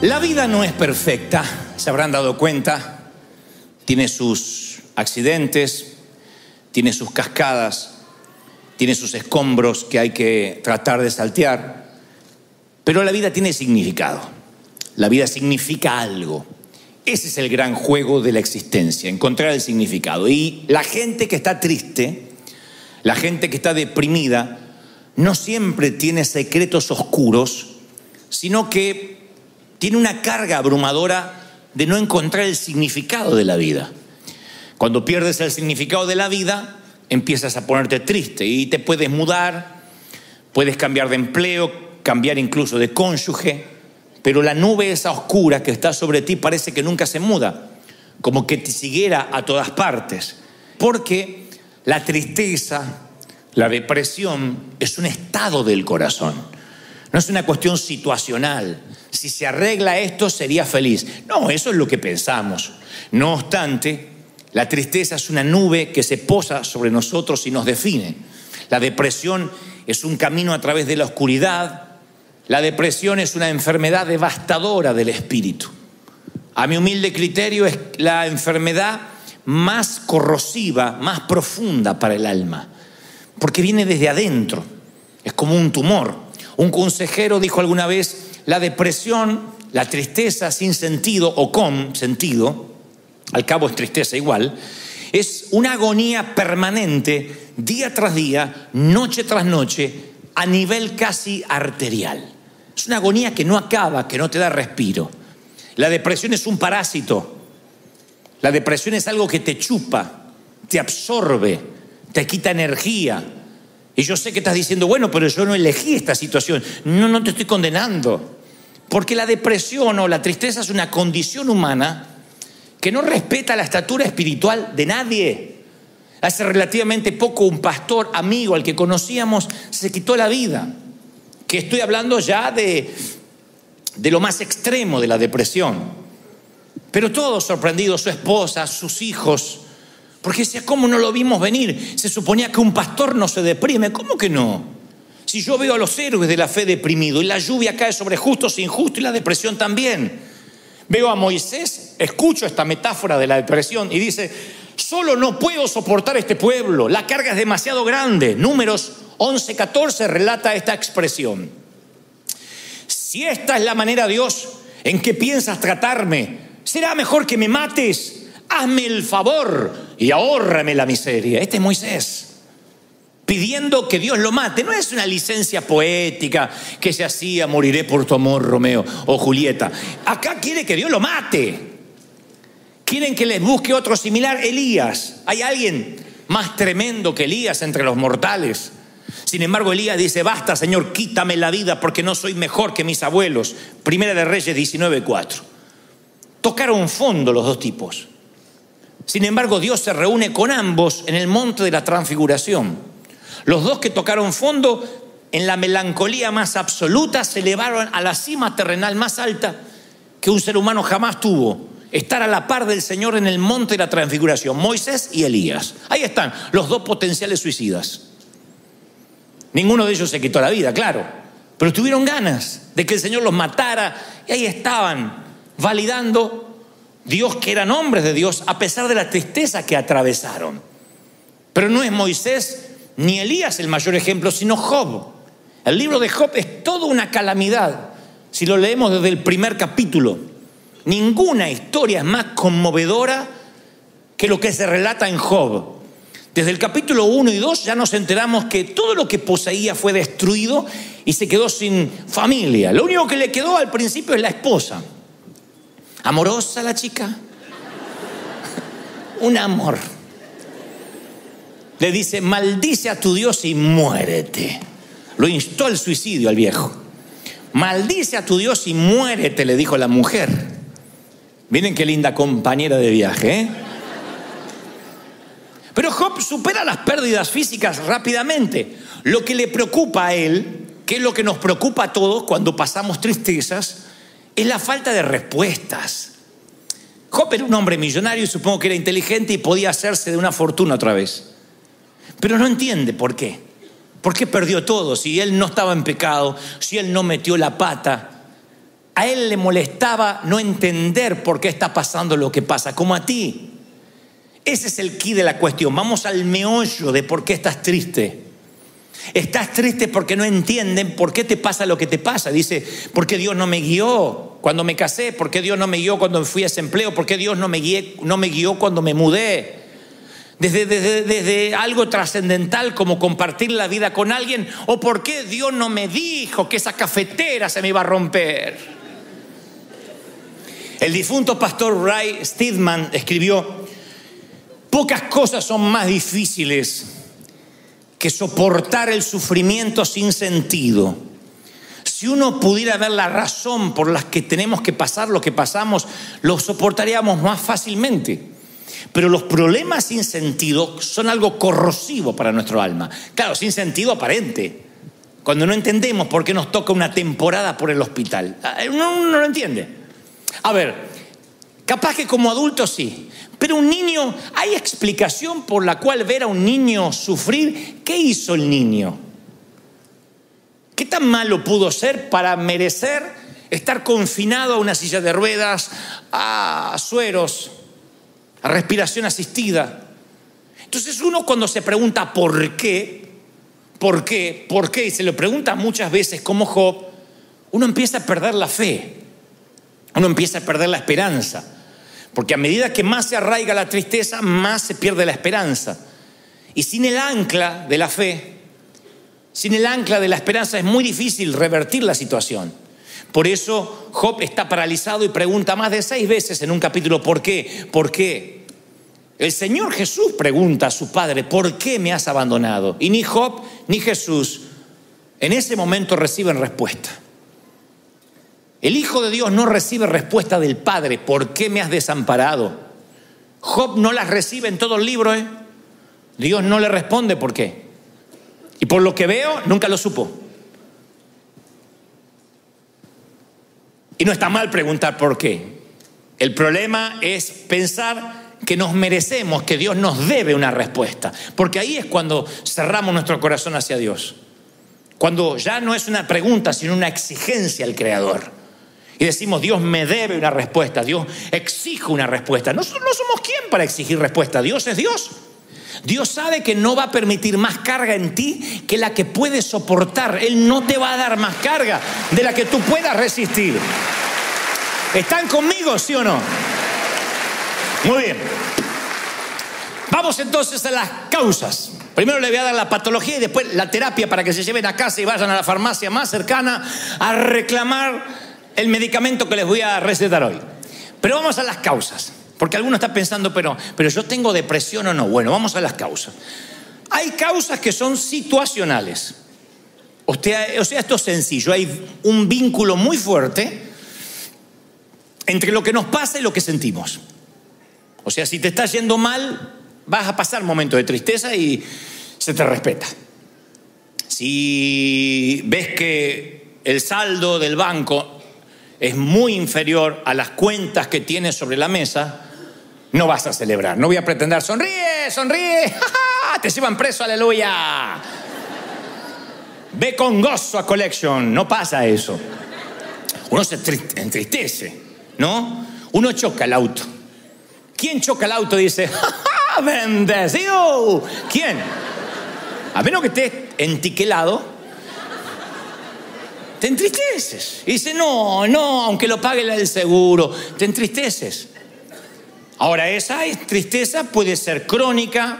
La vida no es perfecta, se habrán dado cuenta. Tiene sus accidentes, tiene sus cascadas, tiene sus escombros que hay que tratar de saltear. Pero la vida tiene significado. La vida significa algo. Ese es el gran juego de la existencia, encontrar el significado. Y la gente que está triste, la gente que está deprimida, no siempre tiene secretos oscuros, sino que tiene una carga abrumadora de no encontrar el significado de la vida. Cuando pierdes el significado de la vida, empiezas a ponerte triste y te puedes mudar, puedes cambiar de empleo, cambiar incluso de cónyuge, pero la nube esa oscura que está sobre ti parece que nunca se muda, como que te siguiera a todas partes, porque la tristeza, la depresión es un estado del corazón, no es una cuestión situacional. Si se arregla esto, sería feliz. No, eso es lo que pensamos. No obstante, la tristeza es una nube que se posa sobre nosotros y nos define. La depresión es un camino a través de la oscuridad. La depresión es una enfermedad devastadora del espíritu. A mi humilde criterio, es la enfermedad más corrosiva, más profunda para el alma, porque viene desde adentro. Es como un tumor. Un consejero dijo alguna vez: la depresión, la tristeza sin sentido o con sentido, al cabo es tristeza igual, es una agonía permanente, día tras día, noche tras noche, a nivel casi arterial. Es una agonía que no acaba, que no te da respiro. La depresión es un parásito. La depresión es algo que te chupa, te absorbe, te quita energía. Y yo sé que estás diciendo: bueno, pero yo no elegí esta situación. No, no te estoy condenando. Porque la depresión o la tristeza es una condición humana que no respeta la estatura espiritual de nadie. Hace relativamente poco un pastor amigo al que conocíamos se quitó la vida. Que estoy hablando ya de lo más extremo de la depresión. Pero todos sorprendidos, su esposa, sus hijos, porque decía: ¿cómo no lo vimos venir? Se suponía que un pastor no se deprime. ¿Cómo que no? Si yo veo a los héroes de la fe deprimidos, y la lluvia cae sobre justos e injustos, y la depresión también. Veo a Moisés, escucho esta metáfora de la depresión y dice: solo no puedo soportar este pueblo, la carga es demasiado grande. Números 11:14 relata esta expresión: si esta es la manera, Dios, en que piensas tratarme, será mejor que me mates. Hazme el favor y ahórrame la miseria. Este es Moisés pidiendo que Dios lo mate. No es una licencia poética que se hacía: moriré por tu amor, Romeo o Julieta. Acá quiere que Dios lo mate. Quieren que les busque otro similar. Elías. ¿Hay alguien más tremendo que Elías entre los mortales? Sin embargo, Elías dice: basta, Señor, quítame la vida, porque no soy mejor que mis abuelos. Primera de Reyes 19:4. Tocaron fondo los dos tipos. Sin embargo, Dios se reúne con ambos en el monte de la transfiguración. Los dos que tocaron fondo, en la melancolía más absoluta, se elevaron a la cima terrenal más alta que un ser humano jamás tuvo: estar a la par del Señor en el monte de la transfiguración. Moisés y Elías. Ahí están los dos potenciales suicidas. Ninguno de ellos se quitó la vida, claro, pero tuvieron ganas de que el Señor los matara, y ahí estaban validando Dios, que eran hombres de Dios, a pesar de la tristeza que atravesaron. Pero no es Moisés ni Elías el mayor ejemplo, sino Job. El libro de Job es toda una calamidad. Si lo leemos desde el primer capítulo, ninguna historia es más conmovedora que lo que se relata en Job. Desde el capítulo 1 y 2 ya nos enteramos que todo lo que poseía fue destruido y se quedó sin familia. Lo único que le quedó al principio es la esposa. Amorosa la chica. Un amor. Le dice: maldice a tu Dios y muérete. Lo instó al suicidio al viejo. Maldice a tu Dios y muérete, le dijo la mujer. Miren qué linda compañera de viaje, ¿eh? Pero Job supera las pérdidas físicas rápidamente. Lo que le preocupa a él, que es lo que nos preocupa a todos cuando pasamos tristezas, es la falta de respuestas. Job era un hombre millonario y supongo que era inteligente y podía hacerse de una fortuna otra vez. Pero no entiende por qué. ¿Por qué perdió todo? Si él no estaba en pecado, si él no metió la pata. A él le molestaba no entender por qué está pasando lo que pasa, como a ti. Ese es el quid de la cuestión. Vamos al meollo de por qué estás triste. Estás triste porque no entienden por qué te pasa lo que te pasa. Dice, ¿por qué Dios no me guió cuando me casé? ¿Por qué Dios no me guió cuando fui a ese empleo? ¿Por qué Dios no me guió cuando me mudé? Desde algo trascendental como compartir la vida con alguien. ¿O por qué Dios no me dijo que esa cafetera se me iba a romper? El difunto pastor Ray Steadman escribió: pocas cosas son más difíciles que soportar el sufrimiento sin sentido. Si uno pudiera ver la razón por la que tenemos que pasar lo que pasamos, lo soportaríamos más fácilmente. Pero los problemas sin sentido son algo corrosivo para nuestro alma. Claro, sin sentido aparente. Cuando no entendemos por qué nos toca una temporada por el hospital. Uno no lo entiende. A ver, capaz que como adulto sí. Pero un niño, ¿hay explicación por la cual ver a un niño sufrir? ¿Qué hizo el niño? ¿Qué tan malo pudo ser para merecer estar confinado a una silla de ruedas, a sueros, a respiración asistida? Entonces uno cuando se pregunta ¿por qué? Y se lo pregunta muchas veces como Job, uno empieza a perder la fe, uno empieza a perder la esperanza. Porque a medida que más se arraiga la tristeza, más se pierde la esperanza. Y sin el ancla de la fe, sin el ancla de la esperanza, es muy difícil revertir la situación. Por eso Job está paralizado y pregunta más de 6 veces en un capítulo: ¿por qué? ¿Por qué? El Señor Jesús pregunta a su Padre: ¿por qué me has abandonado? Y ni Job ni Jesús en ese momento reciben respuesta. El Hijo de Dios no recibe respuesta del Padre: ¿por qué me has desamparado? Job no las recibe en todo el libro, Dios no le responde por qué. Y por lo que veo, nunca lo supo. Y no está mal preguntar por qué. El problema es pensar que nos merecemos, que Dios nos debe una respuesta. Porque ahí es cuando cerramos nuestro corazón hacia Dios. Cuando ya no es una pregunta, sino una exigencia al Creador. Y decimos: Dios me debe una respuesta, Dios exige una respuesta. No somos quien para exigir respuesta. Dios es Dios. Dios sabe que no va a permitir más carga en ti que la que puedes soportar. Él no te va a dar más carga de la que tú puedas resistir. ¿Están conmigo, sí o no? Muy bien. Vamos entonces a las causas. Primero le voy a dar la patología y después la terapia para que se lleven a casa y vayan a la farmacia más cercana a reclamar el medicamento que les voy a recetar hoy. Pero vamos a las causas. Porque alguno está pensando, pero yo tengo depresión o no. Bueno, vamos a las causas. Hay causas que son situacionales. O sea, esto es sencillo. Hay un vínculo muy fuerte entre lo que nos pasa y lo que sentimos. O sea, si te está yendo mal, vas a pasar momentos de tristeza y se te respeta. Si ves que el saldo del banco es muy inferior a las cuentas que tienes sobre la mesa, no vas a celebrar. No voy a pretender: sonríe, sonríe, ¡ja, ja! Te llevan preso, aleluya. Ve con gozo a Collection. No pasa eso. Uno se entristece, ¿no? Uno choca el auto. ¿Quién choca el auto y dice: ¡ja, ja! ¡Bendecido! ¿Quién? A menos que estés entiquelado, te entristeces. Y dice: no, aunque lo pague el seguro, te entristeces. Ahora, esa tristeza puede ser crónica,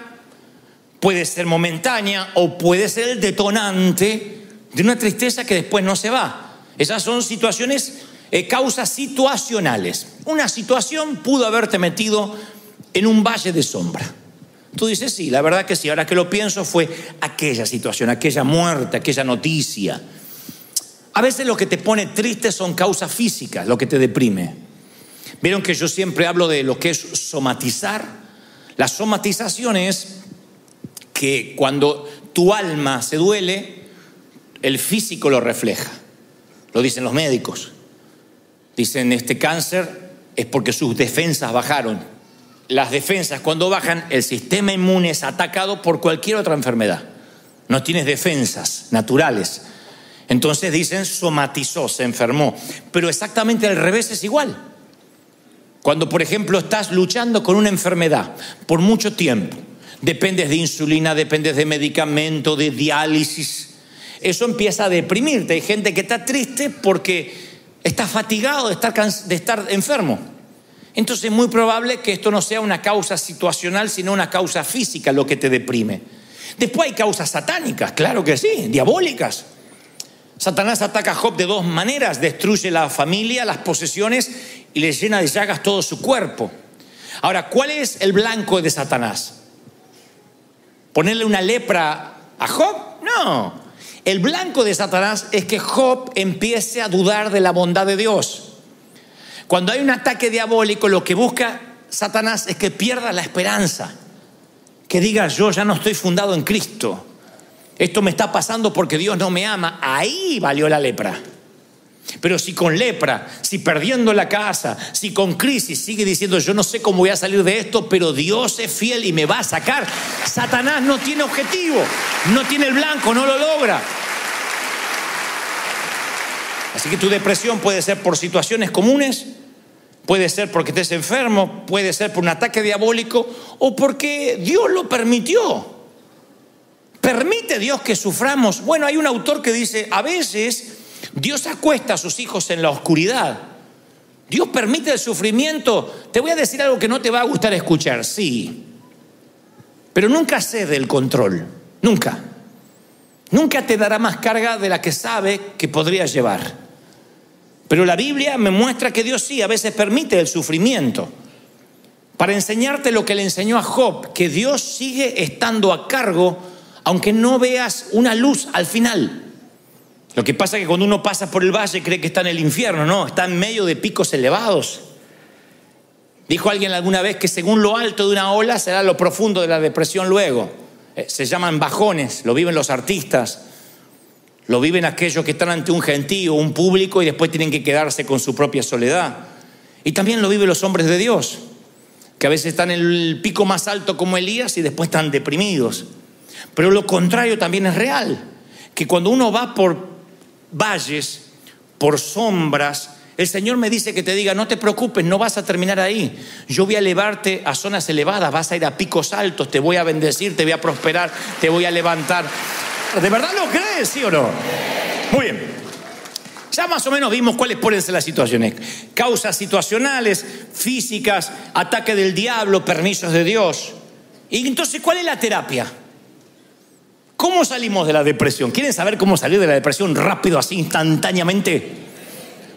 puede ser momentánea o puede ser el detonante de una tristeza que después no se va. Esas son situaciones, causas situacionales. Una situación pudo haberte metido en un valle de sombra. Tú dices: sí, la verdad que sí. Ahora que lo pienso, fue aquella situación, aquella muerte, aquella noticia. A veces lo que te pone triste son causas físicas, lo que te deprime. Vieron que yo siempre hablo de lo que es somatizar. La somatización es que cuando tu alma se duele, el físico lo refleja. Lo dicen los médicos. Dicen: este cáncer es porque sus defensas bajaron. Las defensas, cuando bajan, el sistema inmune es atacado por cualquier otra enfermedad. No tienes defensas naturales. Entonces dicen somatizó, se enfermó. Pero exactamente al revés es igual. Cuando, por ejemplo, estás luchando con una enfermedad por mucho tiempo, dependes de insulina, dependes de medicamento, de diálisis, eso empieza a deprimirte. Hay gente que está triste porque está fatigado de estar enfermo. Entonces es muy probable que esto no sea una causa situacional, sino una causa física lo que te deprime. Después hay causas satánicas, claro que sí, diabólicas. Satanás ataca a Job de dos maneras: destruye la familia, las posesiones y le llena de llagas todo su cuerpo. Ahora, ¿cuál es el blanco de Satanás? ¿Ponerle una lepra a Job? No. El blanco de Satanás es que Job empiece a dudar de la bondad de Dios. Cuando hay un ataque diabólico, lo que busca Satanás es que pierda la esperanza, que diga: yo ya no estoy fundado en Cristo, esto me está pasando porque Dios no me ama. Ahí valió la lepra. Pero si con lepra, si perdiendo la casa, si con crisis sigue diciendo: yo no sé cómo voy a salir de esto, pero Dios es fiel y me va a sacar, Satanás no tiene objetivo, no tiene el blanco, no lo logra. Así que tu depresión puede ser por situaciones comunes, puede ser porque estés enfermo, puede ser por un ataque diabólico o porque Dios lo permitió. ¿Permite Dios que suframos? Bueno, hay un autor que dice: a veces Dios acuesta a sus hijos en la oscuridad. Dios permite el sufrimiento. Te voy a decir algo que no te va a gustar escuchar, sí, pero nunca cede el control, nunca. Nunca te dará más carga de la que sabe que podría llevar. Pero la Biblia me muestra que Dios sí, a veces permite el sufrimiento para enseñarte lo que le enseñó a Job, que Dios sigue estando a cargo aunque no veas una luz al final. Lo que pasa es que cuando uno pasa por el valle cree que está en el infierno. No, está en medio de picos elevados. Dijo alguien alguna vez que según lo alto de una ola será lo profundo de la depresión luego. Se llaman bajones, lo viven los artistas, lo viven aquellos que están ante un gentío, un público, y después tienen que quedarse con su propia soledad. Y también lo viven los hombres de Dios, que a veces están en el pico más alto como Elías y después están deprimidos. Pero lo contrario también es real, que cuando uno va por valles, por sombras, el Señor me dice que te diga: no te preocupes, no vas a terminar ahí. Yo voy a elevarte a zonas elevadas, vas a ir a picos altos, te voy a bendecir, te voy a prosperar, te voy a levantar. ¿De verdad lo crees, sí o no? Muy bien. Ya más o menos vimos cuáles pueden ser las situaciones: causas situacionales, físicas, ataque del diablo, permisos de Dios. Y entonces, ¿cuál es la terapia? ¿Cómo salimos de la depresión? ¿Quieren saber cómo salir de la depresión rápido, así instantáneamente?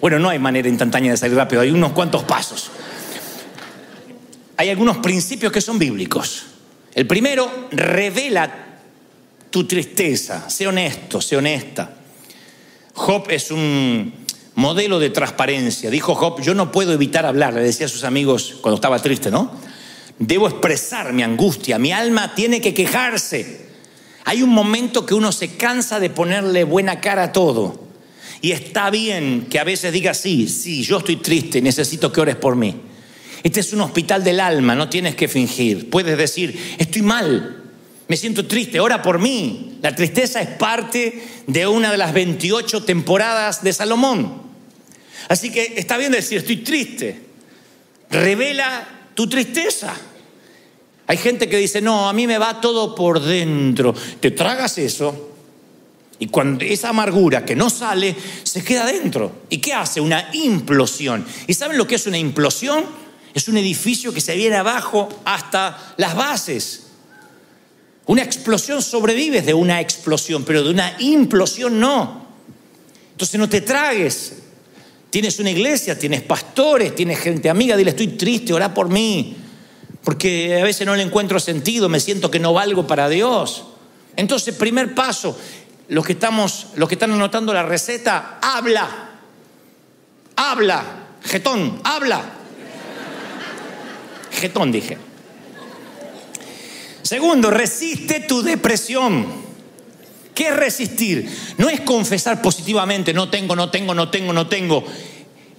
Bueno, no hay manera instantánea de salir rápido, hay unos cuantos pasos. Hay algunos principios que son bíblicos. El primero: revela tu tristeza, sé honesto, sé honesta. Job es un modelo de transparencia. Dijo Job: yo no puedo evitar hablar, le decía a sus amigos cuando estaba triste, ¿no? Debo expresar mi angustia, mi alma tiene que quejarse. Hay un momento que uno se cansa de ponerle buena cara a todo. Y está bien que a veces digas: sí, yo estoy triste, necesito que ores por mí. Este es un hospital del alma, no tienes que fingir. Puedes decir: estoy mal, me siento triste, ora por mí. La tristeza es parte de una de las 28 temporadas de Salomón. Así que está bien decir: estoy triste. Revela tu tristeza. Hay gente que dice: no, a mí me va todo por dentro. Te tragas eso y cuando esa amargura que no sale se queda dentro. ¿Y qué hace? Una implosión. ¿Y saben lo que es una implosión? Es un edificio que se viene abajo hasta las bases. Una explosión sobrevives de una explosión, pero de una implosión no. Entonces no te tragues. Tienes una iglesia, tienes pastores, tienes gente amiga, dile: estoy triste, orá por mí, porque a veces no le encuentro sentido, me siento que no valgo para Dios. Entonces, primer paso, los que están anotando la receta: habla, jetón, habla. Jetón dije. Segundo, resiste tu depresión. ¿Qué es resistir? No es confesar positivamente: no tengo.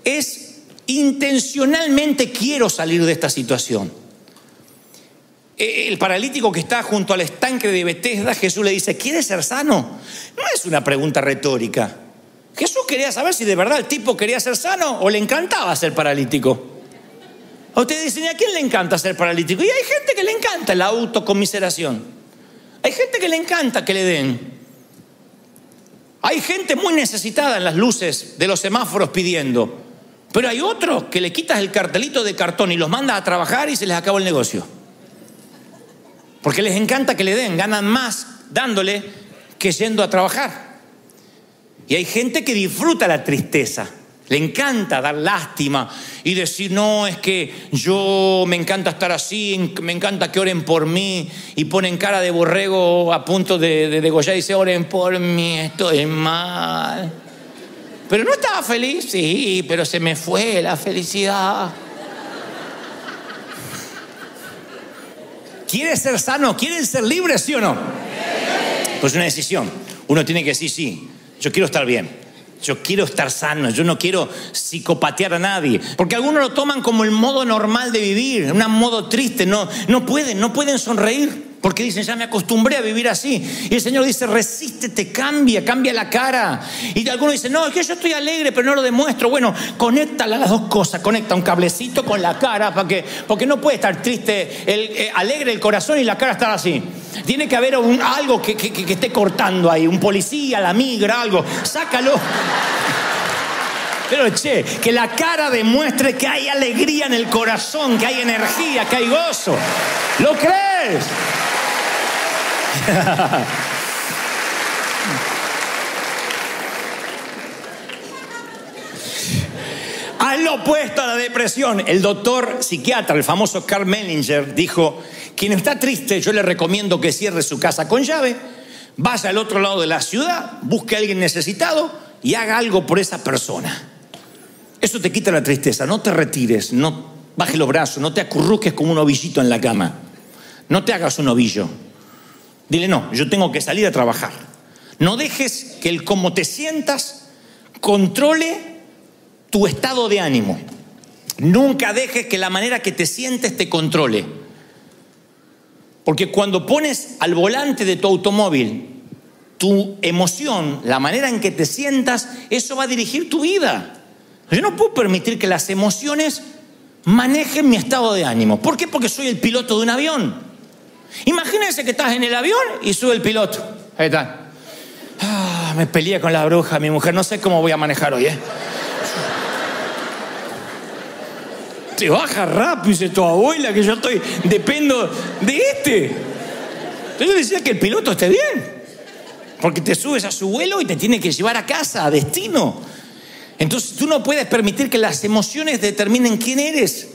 Es intencionalmente: quiero salir de esta situación. el paralítico que está junto al estanque de Betesda, Jesús le dice, ¿quieres ser sano? No es una pregunta retórica. Jesús quería saber si de verdad el tipo quería ser sano o le encantaba ser paralítico. Ustedes dicen, ¿y a quién le encanta ser paralítico? Y hay gente que le encanta la autocomiseración. Hay gente que le encanta que le den. Hay gente muy necesitada en las luces de los semáforos pidiendo. Pero hay otros que le quitas el cartelito de cartón y los mandas a trabajar y se les acabó el negocio. Porque les encanta que le den, ganan más dándole que yendo a trabajar. Y hay gente que disfruta la tristeza, le encanta dar lástima y decir, no, es que yo me encanta estar así, me encanta que oren por mí, y ponen cara de borrego a punto de degollar y dice, oren por mí, estoy mal. Pero no estaba feliz, sí, pero se me fue la felicidad. ¿Quieres ser sano? ¿Quieres ser libre, sí o no? Pues una decisión. Uno tiene que decir, sí, yo quiero estar bien. Yo quiero estar sano, yo no quiero psicopatear a nadie. Porque algunos lo toman como el modo normal de vivir, un modo triste. No pueden sonreír. Porque dicen, ya me acostumbré a vivir así. Y el Señor dice, resístete, cambia la cara. Y algunos dicen, no, es que yo estoy alegre, pero no lo demuestro. Bueno, conecta las dos cosas. Conecta un cablecito con la cara, porque no puede estar triste, alegre el corazón y la cara estar así. Tiene que haber algo que esté cortando ahí. Un policía, la migra, algo. Sácalo. Pero que la cara demuestre que hay alegría en el corazón, que hay energía, que hay gozo. ¿Lo crees? Haz lo opuesto a la depresión. El doctor psiquiatra, el famoso Karl Menninger, dijo, quien está triste, yo le recomiendo que cierre su casa con llave, vaya al otro lado de la ciudad, busque a alguien necesitado y haga algo por esa persona. Eso te quita la tristeza. No te retires, no bajes los brazos, no te acurruques como un ovillito en la cama. No te hagas un ovillo. Dile, no, yo tengo que salir a trabajar. No dejes que el cómo te sientas controle tu estado de ánimo. Nunca dejes que la manera que te sientes te controle. Porque cuando pones al volante de tu automóvil tu emoción, la manera en que te sientas, eso va a dirigir tu vida. Yo no puedo permitir que las emociones manejen mi estado de ánimo. ¿Por qué? Porque soy el piloto de un avión. Imagínense que estás en el avión y sube el piloto. Ahí está. Me peleé con la bruja, mi mujer. No sé cómo voy a manejar hoy, Te baja rápido, dice tu abuela, que yo dependo de este. Entonces yo decía que el piloto esté bien. Porque te subes a su vuelo y te tiene que llevar a casa, a destino. Entonces tú no puedes permitir que las emociones determinen quién eres.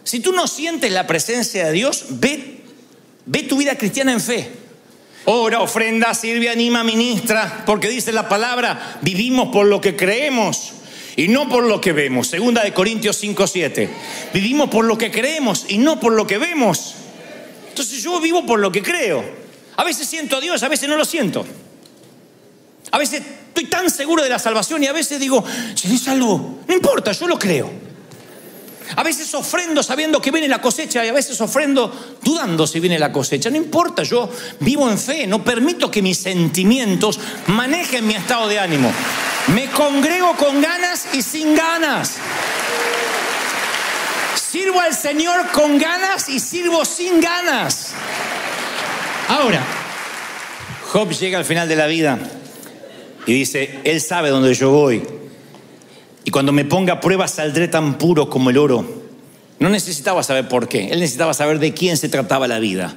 Si tú no sientes la presencia de Dios, ve tu vida cristiana en fe. Ora, ofrenda, sirve, anima, ministra, porque dice la palabra, vivimos por lo que creemos y no por lo que vemos. 2 Corintios 5:7. Vivimos por lo que creemos y no por lo que vemos. Entonces yo vivo por lo que creo. A veces siento a Dios, a veces no lo siento. A veces estoy tan seguro de la salvación y a veces digo, seré salvo. No importa, yo lo creo. A veces ofrendo sabiendo que viene la cosecha y a veces ofrendo dudando si viene la cosecha. No importa, yo vivo en fe. No permito que mis sentimientos manejen mi estado de ánimo. Me congrego con ganas y sin ganas. Sirvo al Señor con ganas y sirvo sin ganas. Ahora, Job llega al final de la vida y dice, Él sabe dónde yo voy. Y cuando me ponga a prueba saldré tan puro como el oro. No necesitaba saber por qué. Él necesitaba saber de quién se trataba la vida.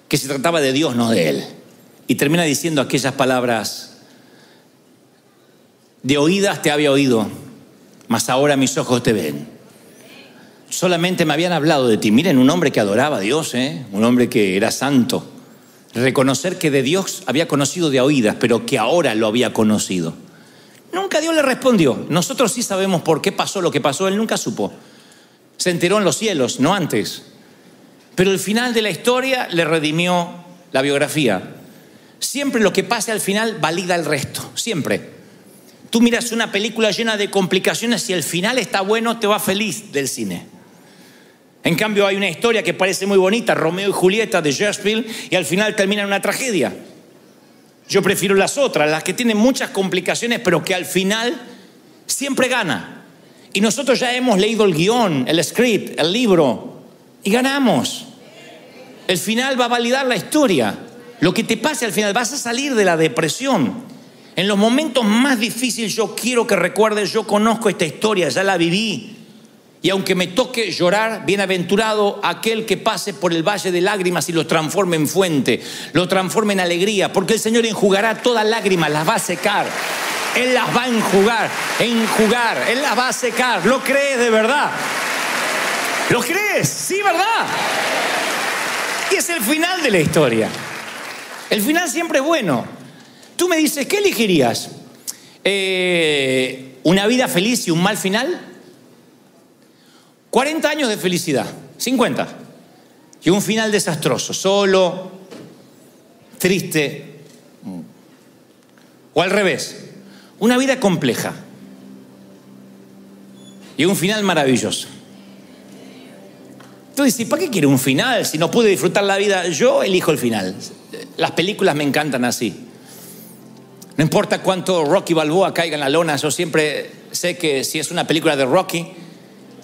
Que se trataba de Dios, no de él. Y termina diciendo aquellas palabras: de oídas te había oído, mas ahora mis ojos te ven. Solamente me habían hablado de ti. Miren, un hombre que adoraba a Dios, un hombre que era santo. Reconocer que de Dios había conocido de oídas, pero que ahora lo había conocido. Nunca Dios le respondió. Nosotros sí sabemos por qué pasó lo que pasó. Él nunca supo. Se enteró en los cielos, no antes. Pero el final de la historia le redimió la biografía. Siempre lo que pase al final valida el resto. Siempre. Tú miras una película llena de complicaciones y el final está bueno, te va feliz del cine. En cambio hay una historia que parece muy bonita, Romeo y Julieta de Shakespeare, y al final termina en una tragedia. Yo prefiero las otras, las que tienen muchas complicaciones, pero que al final siempre gana. Y nosotros ya hemos leído el guión, el script, el libro, y ganamos. El final va a validar la historia. Lo que te pase al final, vas a salir de la depresión. En los momentos más difíciles yo quiero que recuerdes, yo conozco esta historia, ya la viví. Y aunque me toque llorar, bienaventurado aquel que pase por el valle de lágrimas y lo transforme en fuente, lo transforme en alegría, porque el Señor enjugará todas lágrimas, las va a secar. Él las va a enjugar, Él las va a secar. ¿Lo crees de verdad? ¿Lo crees? Sí, ¿verdad? Y es el final de la historia. El final siempre es bueno. Tú me dices, ¿qué elegirías? ¿Una vida feliz y un mal final? 40 años de felicidad, 50. Y un final desastroso, solo, triste. O al revés, una vida compleja y un final maravilloso. Tú dices, ¿para qué quiere un final si no pude disfrutar la vida? Yo elijo el final. Las películas me encantan así. No importa cuánto Rocky Balboa caiga en la lona, yo siempre sé que si es una película de Rocky,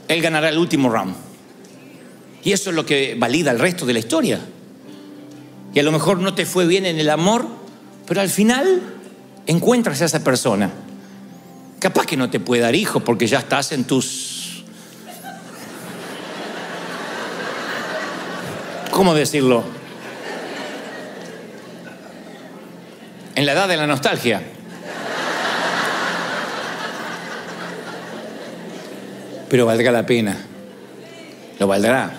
él ganará el último round. Y eso es lo que valida el resto de la historia. Y a lo mejor no te fue bien en el amor, pero al final encuentras a esa persona. Capaz que no te puede dar hijos porque ya estás en tus... ¿Cómo decirlo? En la edad de la nostalgia. Pero valdrá la pena. Lo valdrá.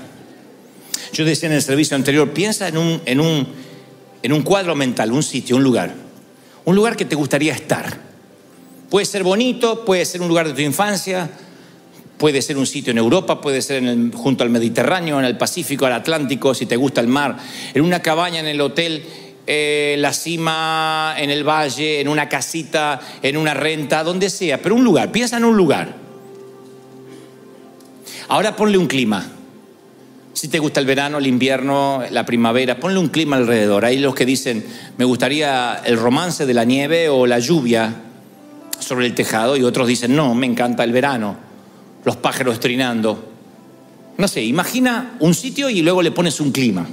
Yo decía en el servicio anterior, piensa en un cuadro mental, un sitio, un lugar. Un lugar que te gustaría estar. Puede ser bonito, puede ser un lugar de tu infancia, puede ser un sitio en Europa, puede ser junto al Mediterráneo, en el Pacífico, al Atlántico, si te gusta el mar, en una cabaña en el hotel, la cima, en el valle, en una casita, en una renta, donde sea, pero un lugar. Piensa en un lugar. Ahora ponle un clima. Si te gusta el verano, el invierno, la primavera, ponle un clima alrededor. Hay los que dicen, me gustaría el romance de la nieve o la lluvia sobre el tejado, y otros dicen, no, me encanta el verano, los pájaros trinando. No sé, imagina un sitio y luego le pones un clima.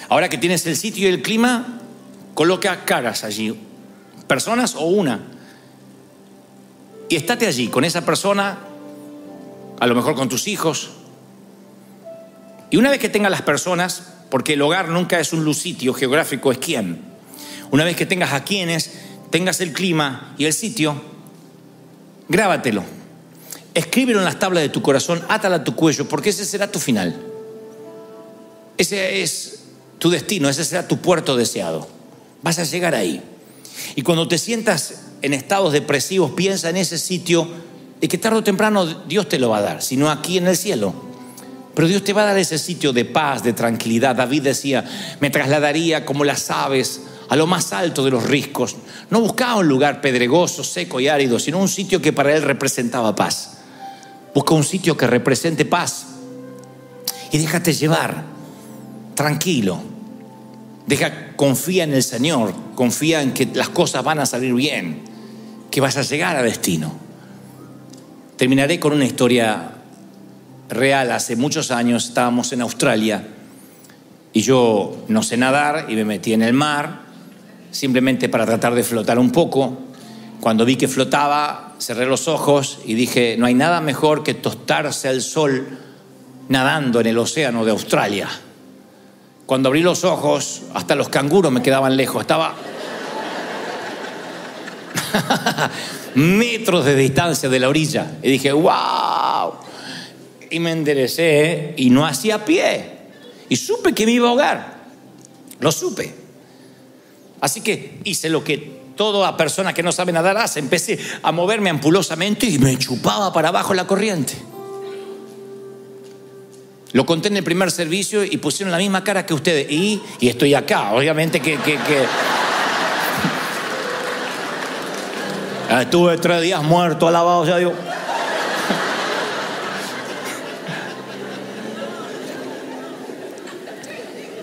Ahora que tienes el sitio y el clima, coloca caras allí, personas o una. Y estate allí con esa persona, a lo mejor con tus hijos. Y una vez que tengas las personas, porque el hogar nunca es un sitio geográfico, es quién. Una vez que tengas a quienes, tengas el clima y el sitio, grábatelo. Escríbelo en las tablas de tu corazón, átala a tu cuello, porque ese será tu final. Ese es tu destino, ese será tu puerto deseado. Vas a llegar ahí. Y cuando te sientas en estados depresivos, piensa en ese sitio y que tarde o temprano Dios te lo va a dar, si no aquí en el cielo. Pero Dios te va a dar ese sitio de paz, de tranquilidad. David decía, me trasladaría como las aves a lo más alto de los riscos. No buscaba un lugar pedregoso, seco y árido, sino un sitio que para él representaba paz. Busca un sitio que represente paz y déjate llevar, tranquilo. Confía en el Señor, confía en que las cosas van a salir bien, que vas a llegar a destino. Terminaré con una historia real. Hace muchos años estábamos en Australia y yo no sé nadar y me metí en el mar simplemente para tratar de flotar un poco. Cuando vi que flotaba, cerré los ojos y dije, no hay nada mejor que tostarse al sol nadando en el océano de Australia. Cuando abrí los ojos, hasta los canguros me quedaban lejos. Estaba metros de distancia de la orilla. Y dije, wow. Y me enderecé y no hacía pie. Y supe que me iba a ahogar. Lo supe. Así que hice lo que toda persona que no sabe nadar hace. Empecé a moverme ampulosamente y me chupaba para abajo la corriente. Lo conté en el primer servicio y pusieron la misma cara que ustedes. Y estoy acá. Obviamente que... Estuve 3 días muerto, alabado sea Dios.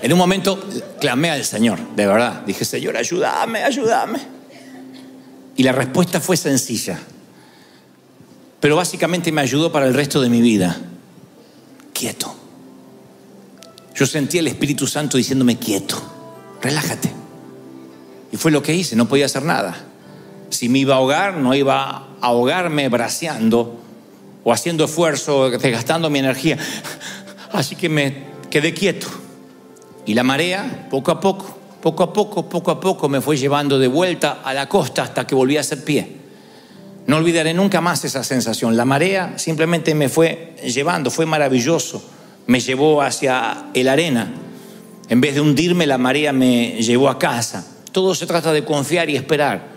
En un momento clamé al Señor, de verdad. Dije, Señor, ayúdame, ayúdame. Y la respuesta fue sencilla, pero básicamente me ayudó para el resto de mi vida. Quieto. Yo sentí el Espíritu Santo diciéndome, quieto, relájate. Y fue lo que hice, no podía hacer nada. Si me iba a ahogar, no iba a ahogarme braceando o haciendo esfuerzo, desgastando mi energía. Así que me quedé quieto. Y la marea, poco a poco, me fue llevando de vuelta a la costa hasta que volví a hacer pie. No olvidaré nunca más esa sensación. La marea simplemente me fue llevando, fue maravilloso. Me llevó hacia la arena. En vez de hundirme, la marea me llevó a casa. Todo se trata de confiar y esperar.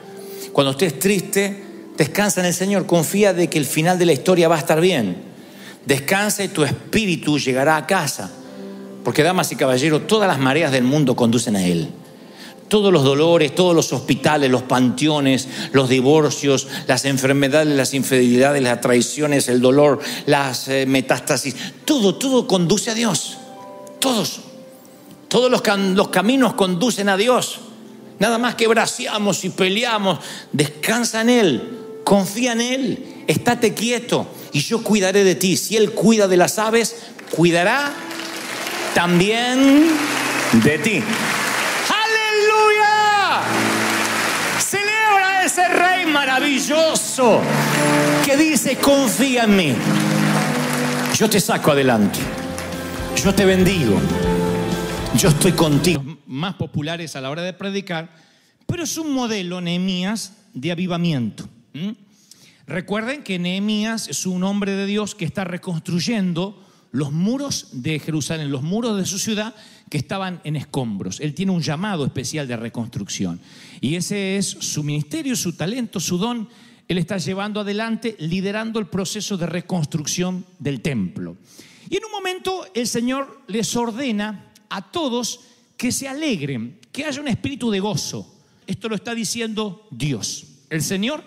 Cuando estés triste, descansa en el Señor. Confía de que el final de la historia va a estar bien. Descansa y tu espíritu llegará a casa. Porque, damas y caballeros, todas las mareas del mundo conducen a Él. Todos los dolores, todos los hospitales, los panteones, los divorcios, las enfermedades, las infidelidades, las traiciones, el dolor, las metástasis, todo conduce a Dios. Todos los caminos conducen a Dios. Nada más que braceamos y peleamos. Descansa en Él, confía en Él, estate quieto y yo cuidaré de ti. Si Él cuida de las aves, cuidará también de ti. ¡Aleluya! Celebra a ese Rey maravilloso que dice, confía en mí. Yo te saco adelante. Yo te bendigo. Yo estoy contigo. Más populares a la hora de predicar, pero es un modelo, Nehemías, de avivamiento. Recuerden que Nehemías es un hombre de Dios que está reconstruyendo los muros de Jerusalén, los muros de su ciudad que estaban en escombros. Él tiene un llamado especial de reconstrucción y ese es su ministerio, su talento, su don. Él está llevando adelante, liderando el proceso de reconstrucción del templo. Y en un momento el Señor les ordena a todos que se alegren, que haya un espíritu de gozo. Esto lo está diciendo Dios. El Señor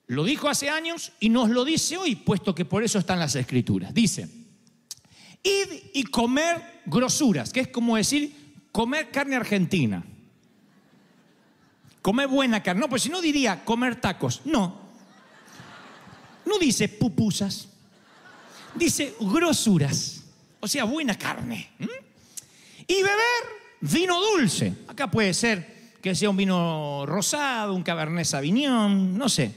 lo dijo hace años y nos lo dice hoy, puesto que por eso están las Escrituras. Dice, id y comer grosuras, que es como decir, comer carne argentina. Comer buena carne. No, pues si no diría comer tacos. No dice pupusas. Dice grosuras. O sea, buena carne. Y beber vino dulce. Acá puede ser que sea un vino rosado, un Cabernet Sauvignon, no sé.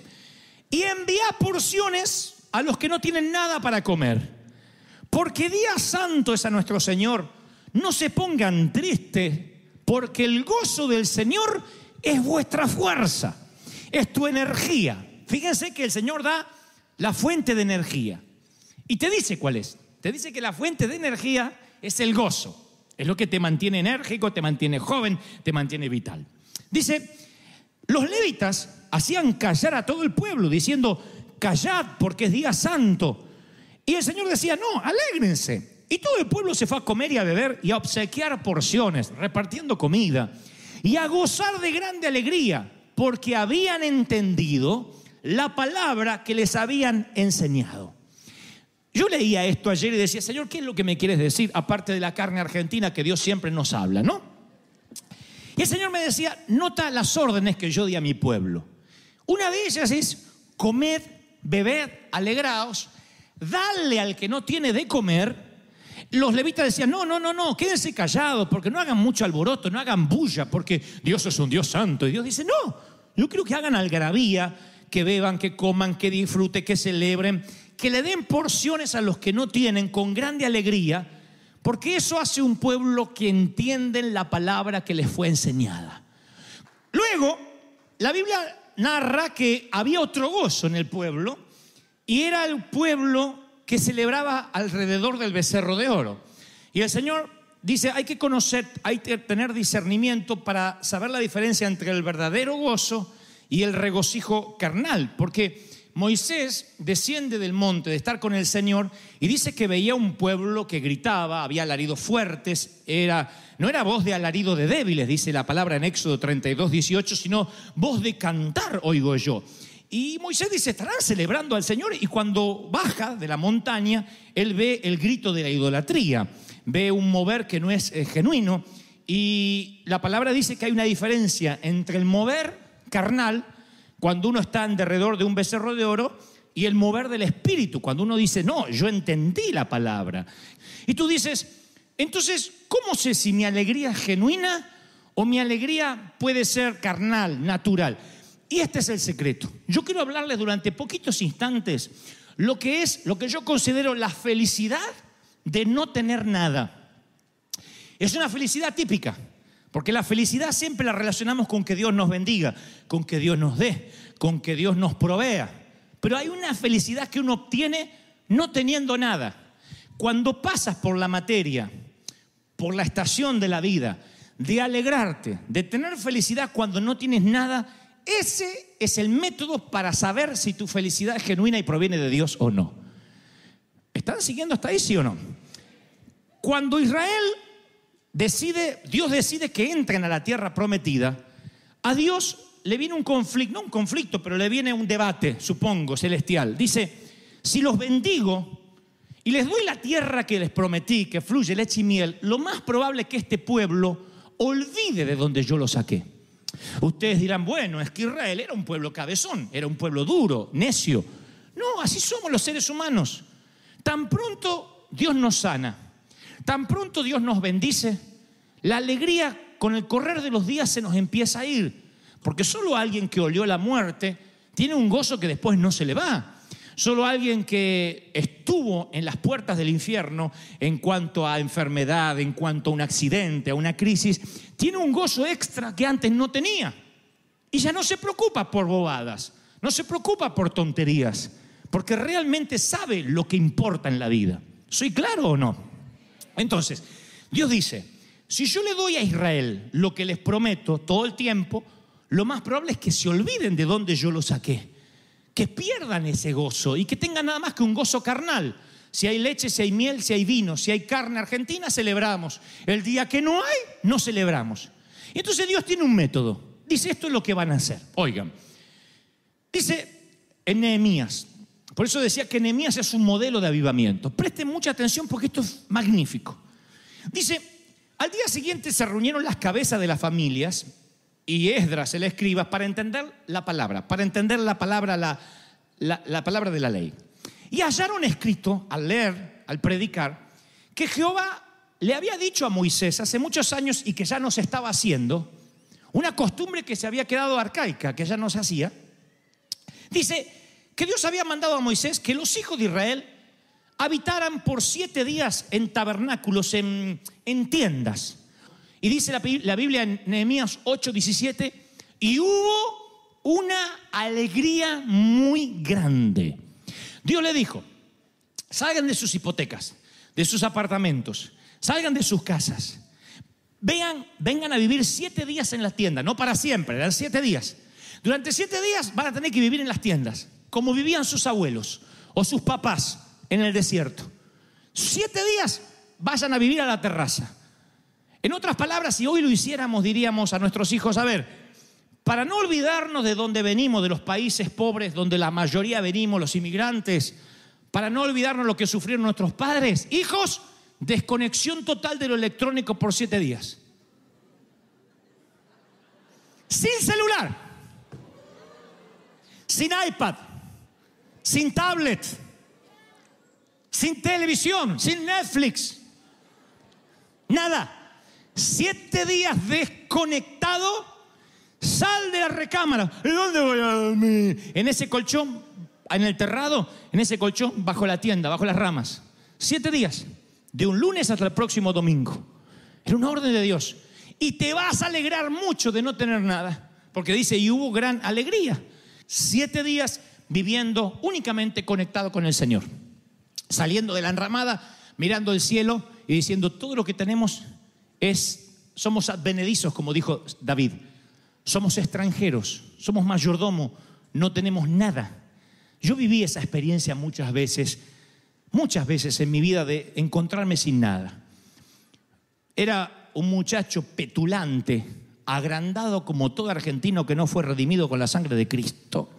Y envía porciones a los que no tienen nada para comer. Porque día santo es a nuestro Señor. No se pongan tristes, porque el gozo del Señor es vuestra fuerza, es tu energía. Fíjense que el Señor da la fuente de energía. Y te dice cuál es. Te dice que la fuente de energía es el gozo. Es lo que te mantiene enérgico, te mantiene joven, te mantiene vital. Dice, los levitas hacían callar a todo el pueblo, diciendo, callad porque es día santo. Y el Señor decía, no, alégrense. Y todo el pueblo se fue a comer y a beber y a obsequiar porciones, repartiendo comida. Y a gozar de grande alegría, porque habían entendido la palabra que les habían enseñado. Yo leía esto ayer y decía, Señor, ¿qué es lo que me quieres decir? Aparte de la carne argentina que Dios siempre nos habla, ¿no? Y el Señor me decía, nota las órdenes que yo di a mi pueblo. Una de ellas es, comed, bebed, alegraos, dale al que no tiene de comer. Los levitas decían, no, quédense callados, porque no hagan mucho alboroto, no hagan bulla, porque Dios es un Dios santo. Y Dios dice, no, yo quiero que hagan algarabía, que beban, que coman, que disfruten, que celebren, que le den porciones a los que no tienen con grande alegría, porque eso hace un pueblo que entienden la palabra que les fue enseñada. Luego, la Biblia narra que había otro gozo en el pueblo, y era el pueblo que celebraba alrededor del becerro de oro. Y el Señor dice, hay que conocer, hay que tener discernimiento para saber la diferencia entre el verdadero gozo y el regocijo carnal, porque Moisés desciende del monte de estar con el Señor y dice que veía un pueblo que gritaba, había alaridos fuertes, no era voz de alarido de débiles, dice la palabra en Éxodo 32:18, sino voz de cantar oigo yo. Y Moisés dice, estarán celebrando al Señor, y cuando baja de la montaña, él ve el grito de la idolatría. ve un mover que no es genuino. Y la palabra dice que hay una diferencia entre el mover carnal, cuando uno está en derredor de un becerro de oro, y el mover del espíritu, cuando uno dice, no, yo entendí la palabra. Y tú dices, entonces, ¿cómo sé si mi alegría es genuina o mi alegría puede ser carnal, natural? Y este es el secreto. Yo quiero hablarles durante poquitos instantes lo que yo considero la felicidad de no tener nada. Es una felicidad típica, porque la felicidad siempre la relacionamos con que Dios nos bendiga, con que Dios nos dé, con que Dios nos provea. Pero hay una felicidad que uno obtiene no teniendo nada. Cuando pasas por la materia, por la estación de la vida, de alegrarte, de tener felicidad cuando no tienes nada, ese es el método para saber si tu felicidad es genuina y proviene de Dios o no. ¿Están siguiendo hasta ahí, sí o no? Cuando Dios decide que entren a la tierra prometida, a Dios le viene un conflicto, no un conflicto, pero le viene un debate, supongo, celestial. Dice, si los bendigo y les doy la tierra que les prometí, que fluye leche y miel, lo más probable es que este pueblo olvide de donde yo lo saqué. Ustedes dirán, bueno, es que Israel era un pueblo cabezón, era un pueblo duro, necio. No, así somos los seres humanos. Tan pronto Dios nos sana, tan pronto Dios nos bendice, la alegría con el correr de los días se nos empieza a ir. Porque solo alguien que olió la muerte tiene un gozo que después no se le va. Solo alguien que estuvo en las puertas del infierno en cuanto a enfermedad, en cuanto a un accidente, a una crisis, tiene un gozo extra que antes no tenía. Y ya no se preocupa por bobadas, no se preocupa por tonterías, porque realmente sabe lo que importa en la vida. ¿Soy claro o no? Entonces, Dios dice, si yo le doy a Israel lo que les prometo todo el tiempo, lo más probable es que se olviden de dónde yo lo saqué, que pierdan ese gozo y que tengan nada más que un gozo carnal. Si hay leche, si hay miel, si hay vino, si hay carne argentina, celebramos. El día que no hay, no celebramos. Y entonces Dios tiene un método. Dice, esto es lo que van a hacer. Oigan, dice en Nehemías, por eso decía que Nehemías es un modelo de avivamiento. Presten mucha atención porque esto es magnífico. Dice, al día siguiente se reunieron las cabezas de las familias y Esdras, el escriba, para entender la palabra, la palabra de la ley. Y hallaron escrito, al leer, al predicar, que Jehová le había dicho a Moisés hace muchos años y que ya no se estaba haciendo, una costumbre que se había quedado arcaica, que ya no se hacía. Dice que Dios había mandado a Moisés que los hijos de Israel habitaran por 7 días en tabernáculos, en tiendas. Y dice la Biblia en Nehemías 8:17, y hubo una alegría muy grande. Dios le dijo, salgan de sus hipotecas, de sus apartamentos, salgan de sus casas, vengan a vivir 7 días en las tiendas, no para siempre, eran 7 días. Durante 7 días van a tener que vivir en las tiendas, como vivían sus abuelos o sus papás en el desierto. 7 días vayan a vivir a la terraza. En otras palabras, si hoy lo hiciéramos, diríamos a nuestros hijos, a ver, para no olvidarnos de dónde venimos, de los países pobres donde la mayoría venimos, los inmigrantes, para no olvidarnos lo que sufrieron nuestros padres, hijos, desconexión total de lo electrónico por 7 días. Sin celular, sin iPad, sin tablet, sin televisión, sin Netflix, nada. 7 días desconectado, sal de la recámara. ¿Y dónde voy a dormir? En ese colchón, en el terrado, en ese colchón, bajo la tienda, bajo las ramas. 7 días, de un lunes hasta el próximo domingo. Era una orden de Dios. Y te vas a alegrar mucho de no tener nada, porque dice, y hubo gran alegría. 7 días viviendo únicamente conectado con el Señor, saliendo de la enramada, mirando el cielo y diciendo, todo lo que tenemos somos advenedizos, como dijo David. Somos extranjeros, somos mayordomo, no tenemos nada. Yo viví esa experiencia muchas veces en mi vida de encontrarme sin nada. Era un muchacho petulante, agrandado como todo argentino que no fue redimido con la sangre de Cristo.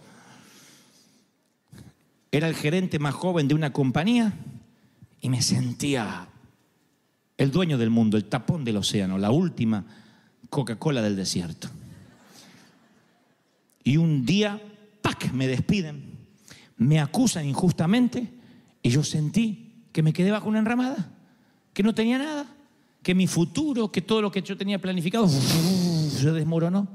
Era el gerente más joven de una compañía y me sentía el dueño del mundo, el tapón del océano, la última Coca-Cola del desierto. Y un día, ¡pac!, me despiden, me acusan injustamente y yo sentí que me quedé bajo una enramada, que no tenía nada, que mi futuro, que todo lo que yo tenía planificado se desmoronó.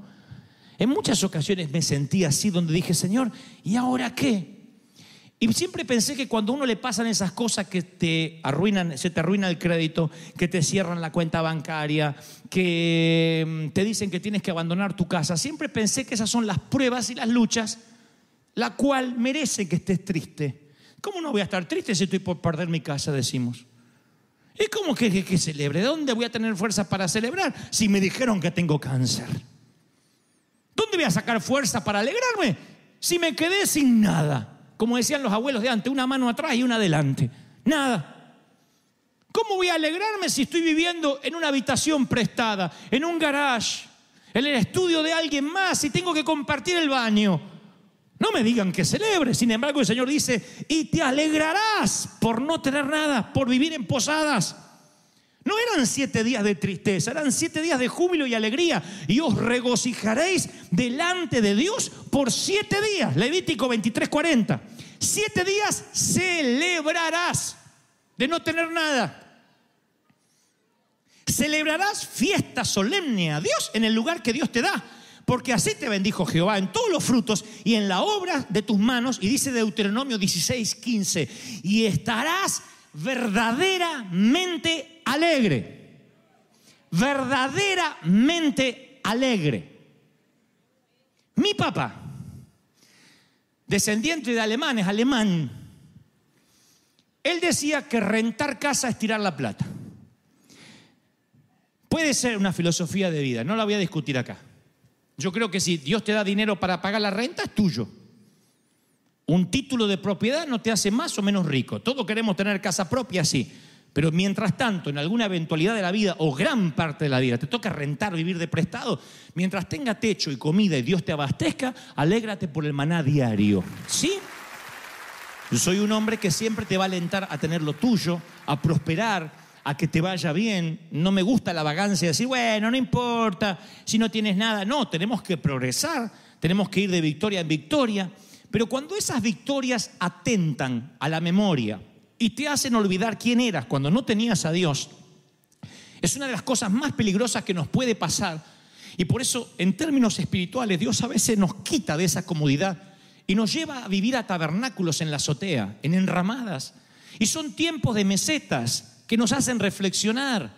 En muchas ocasiones me sentí así, donde dije, Señor, ¿y ahora qué? Y siempre pensé que cuando a uno le pasan esas cosas que te arruinan, se te arruina el crédito, que te cierran la cuenta bancaria, que te dicen que tienes que abandonar tu casa, siempre pensé que esas son las pruebas y las luchas, la cual merece que estés triste. ¿Cómo no voy a estar triste si estoy por perder mi casa, decimos? ¿Y cómo que celebre? ¿De dónde voy a tener fuerza para celebrar si me dijeron que tengo cáncer? ¿Dónde voy a sacar fuerza para alegrarme si me quedé sin nada? Como decían los abuelos de antes, una mano atrás y una adelante. Nada. ¿Cómo voy a alegrarme si estoy viviendo en una habitación prestada, en un garage, en el estudio de alguien más y tengo que compartir el baño? No me digan que celebre. Sin embargo, el Señor dice, y te alegrarás por no tener nada, por vivir en posadas. No eran 7 días de tristeza, eran 7 días de júbilo y alegría. Y os regocijaréis delante de Dios por 7 días. Levítico 23:40. 7 días celebrarás de no tener nada. Celebrarás fiesta solemne a Dios en el lugar que Dios te da. Porque así te bendijo Jehová en todos los frutos y en la obra de tus manos. Y dice Deuteronomio 16:15. Y estarás verdaderamente alegre. Verdaderamente alegre. Mi papá, descendiente de alemanes, alemán, él decía que rentar casa es tirar la plata. Puede ser una filosofía de vida, no la voy a discutir acá. Yo creo que si Dios te da dinero para pagar la renta, es tuyo. Un título de propiedad no te hace más o menos rico. Todos queremos tener casa propia, sí. Pero mientras tanto, en alguna eventualidad de la vida o gran parte de la vida, te toca rentar, vivir de prestado. Mientras tenga techo y comida y Dios te abastezca, alégrate por el maná diario. ¿Sí? Yo soy un hombre que siempre te va a alentar a tener lo tuyo, a prosperar, a que te vaya bien. No me gusta la vagancia de decir, bueno, no importa si no tienes nada. No, tenemos que progresar, tenemos que ir de victoria en victoria. Pero cuando esas victorias atentan a la memoria y te hacen olvidar quién eras cuando no tenías a Dios, es una de las cosas más peligrosas que nos puede pasar. Y por eso, en términos espirituales, Dios a veces nos quita de esa comodidad y nos lleva a vivir a tabernáculos en la azotea, en enramadas. Y son tiempos de mesetas que nos hacen reflexionar.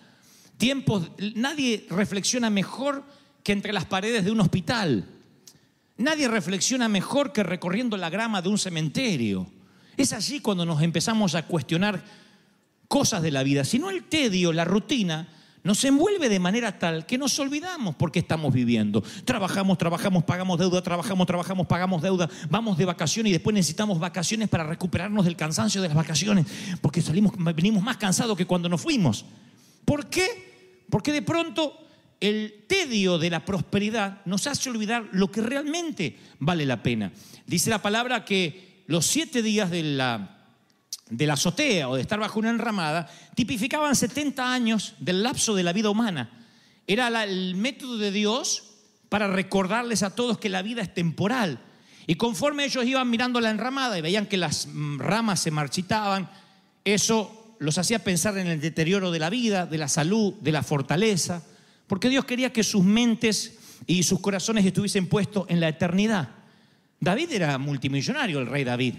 Nadie reflexiona mejor que entre las paredes de un hospital. Nadie reflexiona mejor que recorriendo la grama de un cementerio. Es allí cuando nos empezamos a cuestionar cosas de la vida. Si no, el tedio, la rutina, nos envuelve de manera tal que nos olvidamos por qué estamos viviendo. Trabajamos, pagamos deuda, trabajamos, pagamos deuda, vamos de vacaciones y después necesitamos vacaciones para recuperarnos del cansancio de las vacaciones, porque venimos más cansados que cuando nos fuimos. ¿Por qué? Porque de pronto el tedio de la prosperidad nos hace olvidar lo que realmente vale la pena. Dice la palabra que los 7 días de la azotea o de estar bajo una enramada tipificaban 70 años del lapso de la vida humana. Era el método de Dios para recordarles a todos que la vida es temporal. Y conforme ellos iban mirando la enramada y veían que las ramas se marchitaban, eso los hacía pensar en el deterioro de la vida, de la salud, de la fortaleza, porque Dios quería que sus mentes y sus corazones estuviesen puestos en la eternidad. David era multimillonario, el rey David.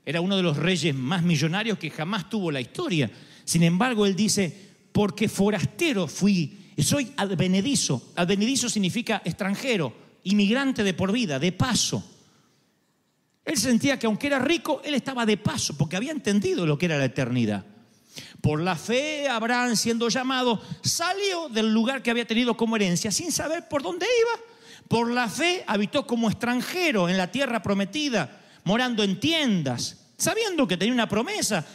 Era uno de los reyes más millonarios que jamás tuvo la historia. Sin embargo, él dice, porque forastero fui, soy advenedizo. Advenedizo significa extranjero, inmigrante de por vida, de paso. Él sentía que aunque era rico, él estaba de paso, porque había entendido lo que era la eternidad. Por la fe, Abraham, siendo llamado, salió del lugar que había tenido como herencia, sin saber por dónde iba. Por la fe, habitó como extranjero en la tierra prometida, morando en tiendas, sabiendo que tenía una promesa,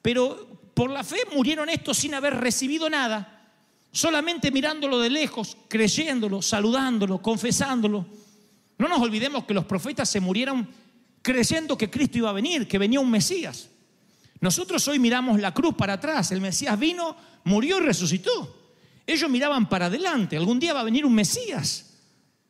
pero por la fe murieron estos sin haber recibido nada, solamente mirándolo de lejos, creyéndolo, saludándolo, confesándolo. No nos olvidemos que los profetas se murieron creyendo que Cristo iba a venir, que venía un Mesías. Nosotros hoy miramos la cruz para atrás, el Mesías vino murió y resucitó. Ellos miraban para adelante. Algún día va a venir un Mesías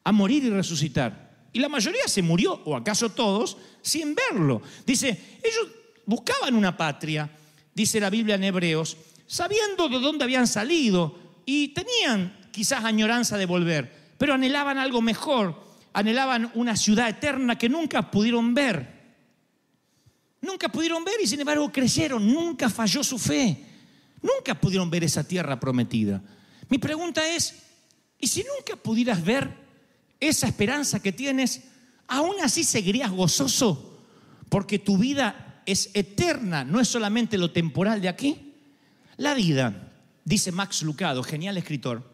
a morir y resucitar. Y la mayoría se murió, o acaso todos, sin verlo. Dice, ellos buscaban una patria, dice la Biblia en Hebreos, sabiendo de dónde habían salido y tenían quizás añoranza de volver, pero anhelaban algo mejor, anhelaban una ciudad eterna que nunca pudieron ver. Nunca pudieron ver y sin embargo creyeron, nunca falló su fe. Nunca pudieron ver esa tierra prometida. Mi pregunta es, ¿y si nunca pudieras ver esa esperanza que tienes, aún así seguirías gozoso? Porque tu vida es eterna, no es solamente lo temporal de aquí. La vida, dice Max Lucado, genial escritor,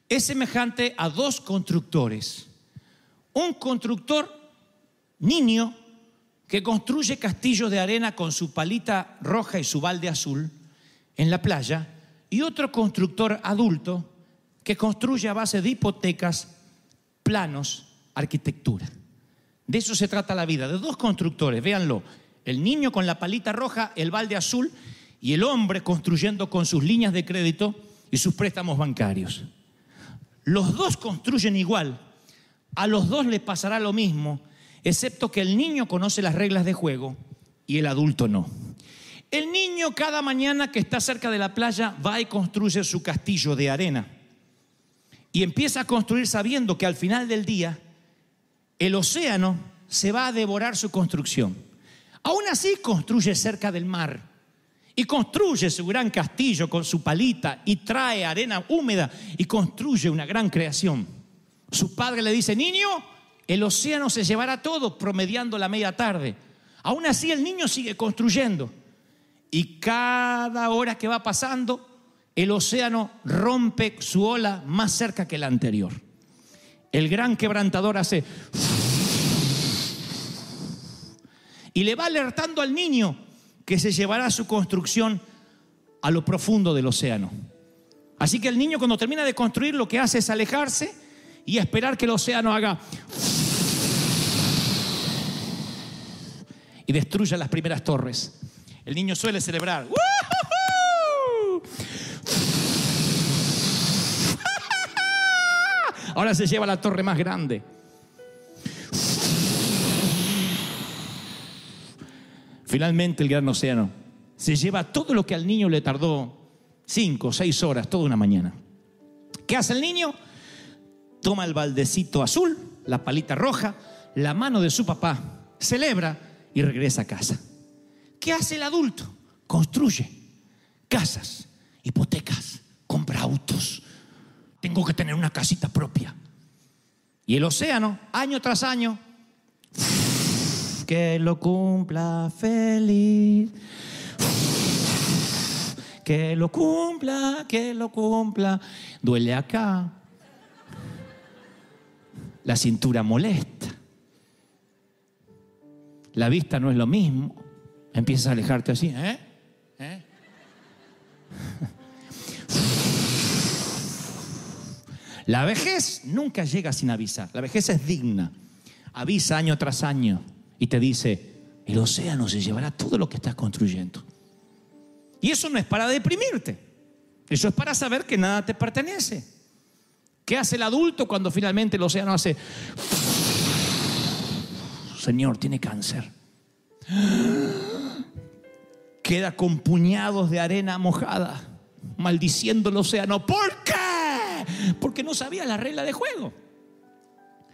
es semejante a dos constructores. Un constructor niño que construye castillos de arena con su palita roja y su balde azul en la playa, y otro constructor adulto que construye a base de hipotecas, planos, arquitectura. De eso se trata la vida, de dos constructores, véanlo, el niño con la palita roja, el balde azul, y el hombre construyendo con sus líneas de crédito y sus préstamos bancarios. Los dos construyen igual, a los dos les pasará lo mismo, excepto que el niño conoce las reglas de juego y el adulto no. El niño cada mañana que está cerca de la playa va y construye su castillo de arena y empieza a construir sabiendo que al final del día el océano se va a devorar su construcción. Aún así construye cerca del mar y construye su gran castillo con su palita y trae arena húmeda y construye una gran creación. Su padre le dice, niño, el océano se llevará todo, promediando la media tarde. Aún así el niño sigue construyendo. Y cada hora que va pasando, el océano rompe su ola más cerca que la anterior. El gran quebrantador hace y le va alertando al niño que se llevará su construcción a lo profundo del océano. Así que el niño, cuando termina de construir, lo que hace es alejarse y esperar que el océano haga y destruya las primeras torres. El niño suele celebrar. Ahora se lleva la torre más grande. Finalmente el gran océano se lleva todo lo que al niño le tardó 5 o 6 horas, toda una mañana. ¿Qué hace el niño? Toma el baldecito azul, la palita roja, la mano de su papá, celebra y regresa a casa. ¿Qué hace el adulto? Construye casas, hipotecas, compra autos. Tengo que tener una casita propia. Y el océano, año tras año, que lo cumpla feliz. Que lo cumpla, que lo cumpla. Duele acá. La cintura molesta. La vista no es lo mismo. Empiezas a alejarte así, La vejez nunca llega sin avisar. La vejez es digna. Avisa año tras año y te dice, el océano se llevará todo lo que estás construyendo. Y eso no es para deprimirte. Eso es para saber que nada te pertenece. ¿Qué hace el adulto cuando finalmente el océano hace? Señor, tiene cáncer. Queda con puñados de arena mojada, maldiciendo el océano. ¿Por qué? Porque no sabía la regla de juego.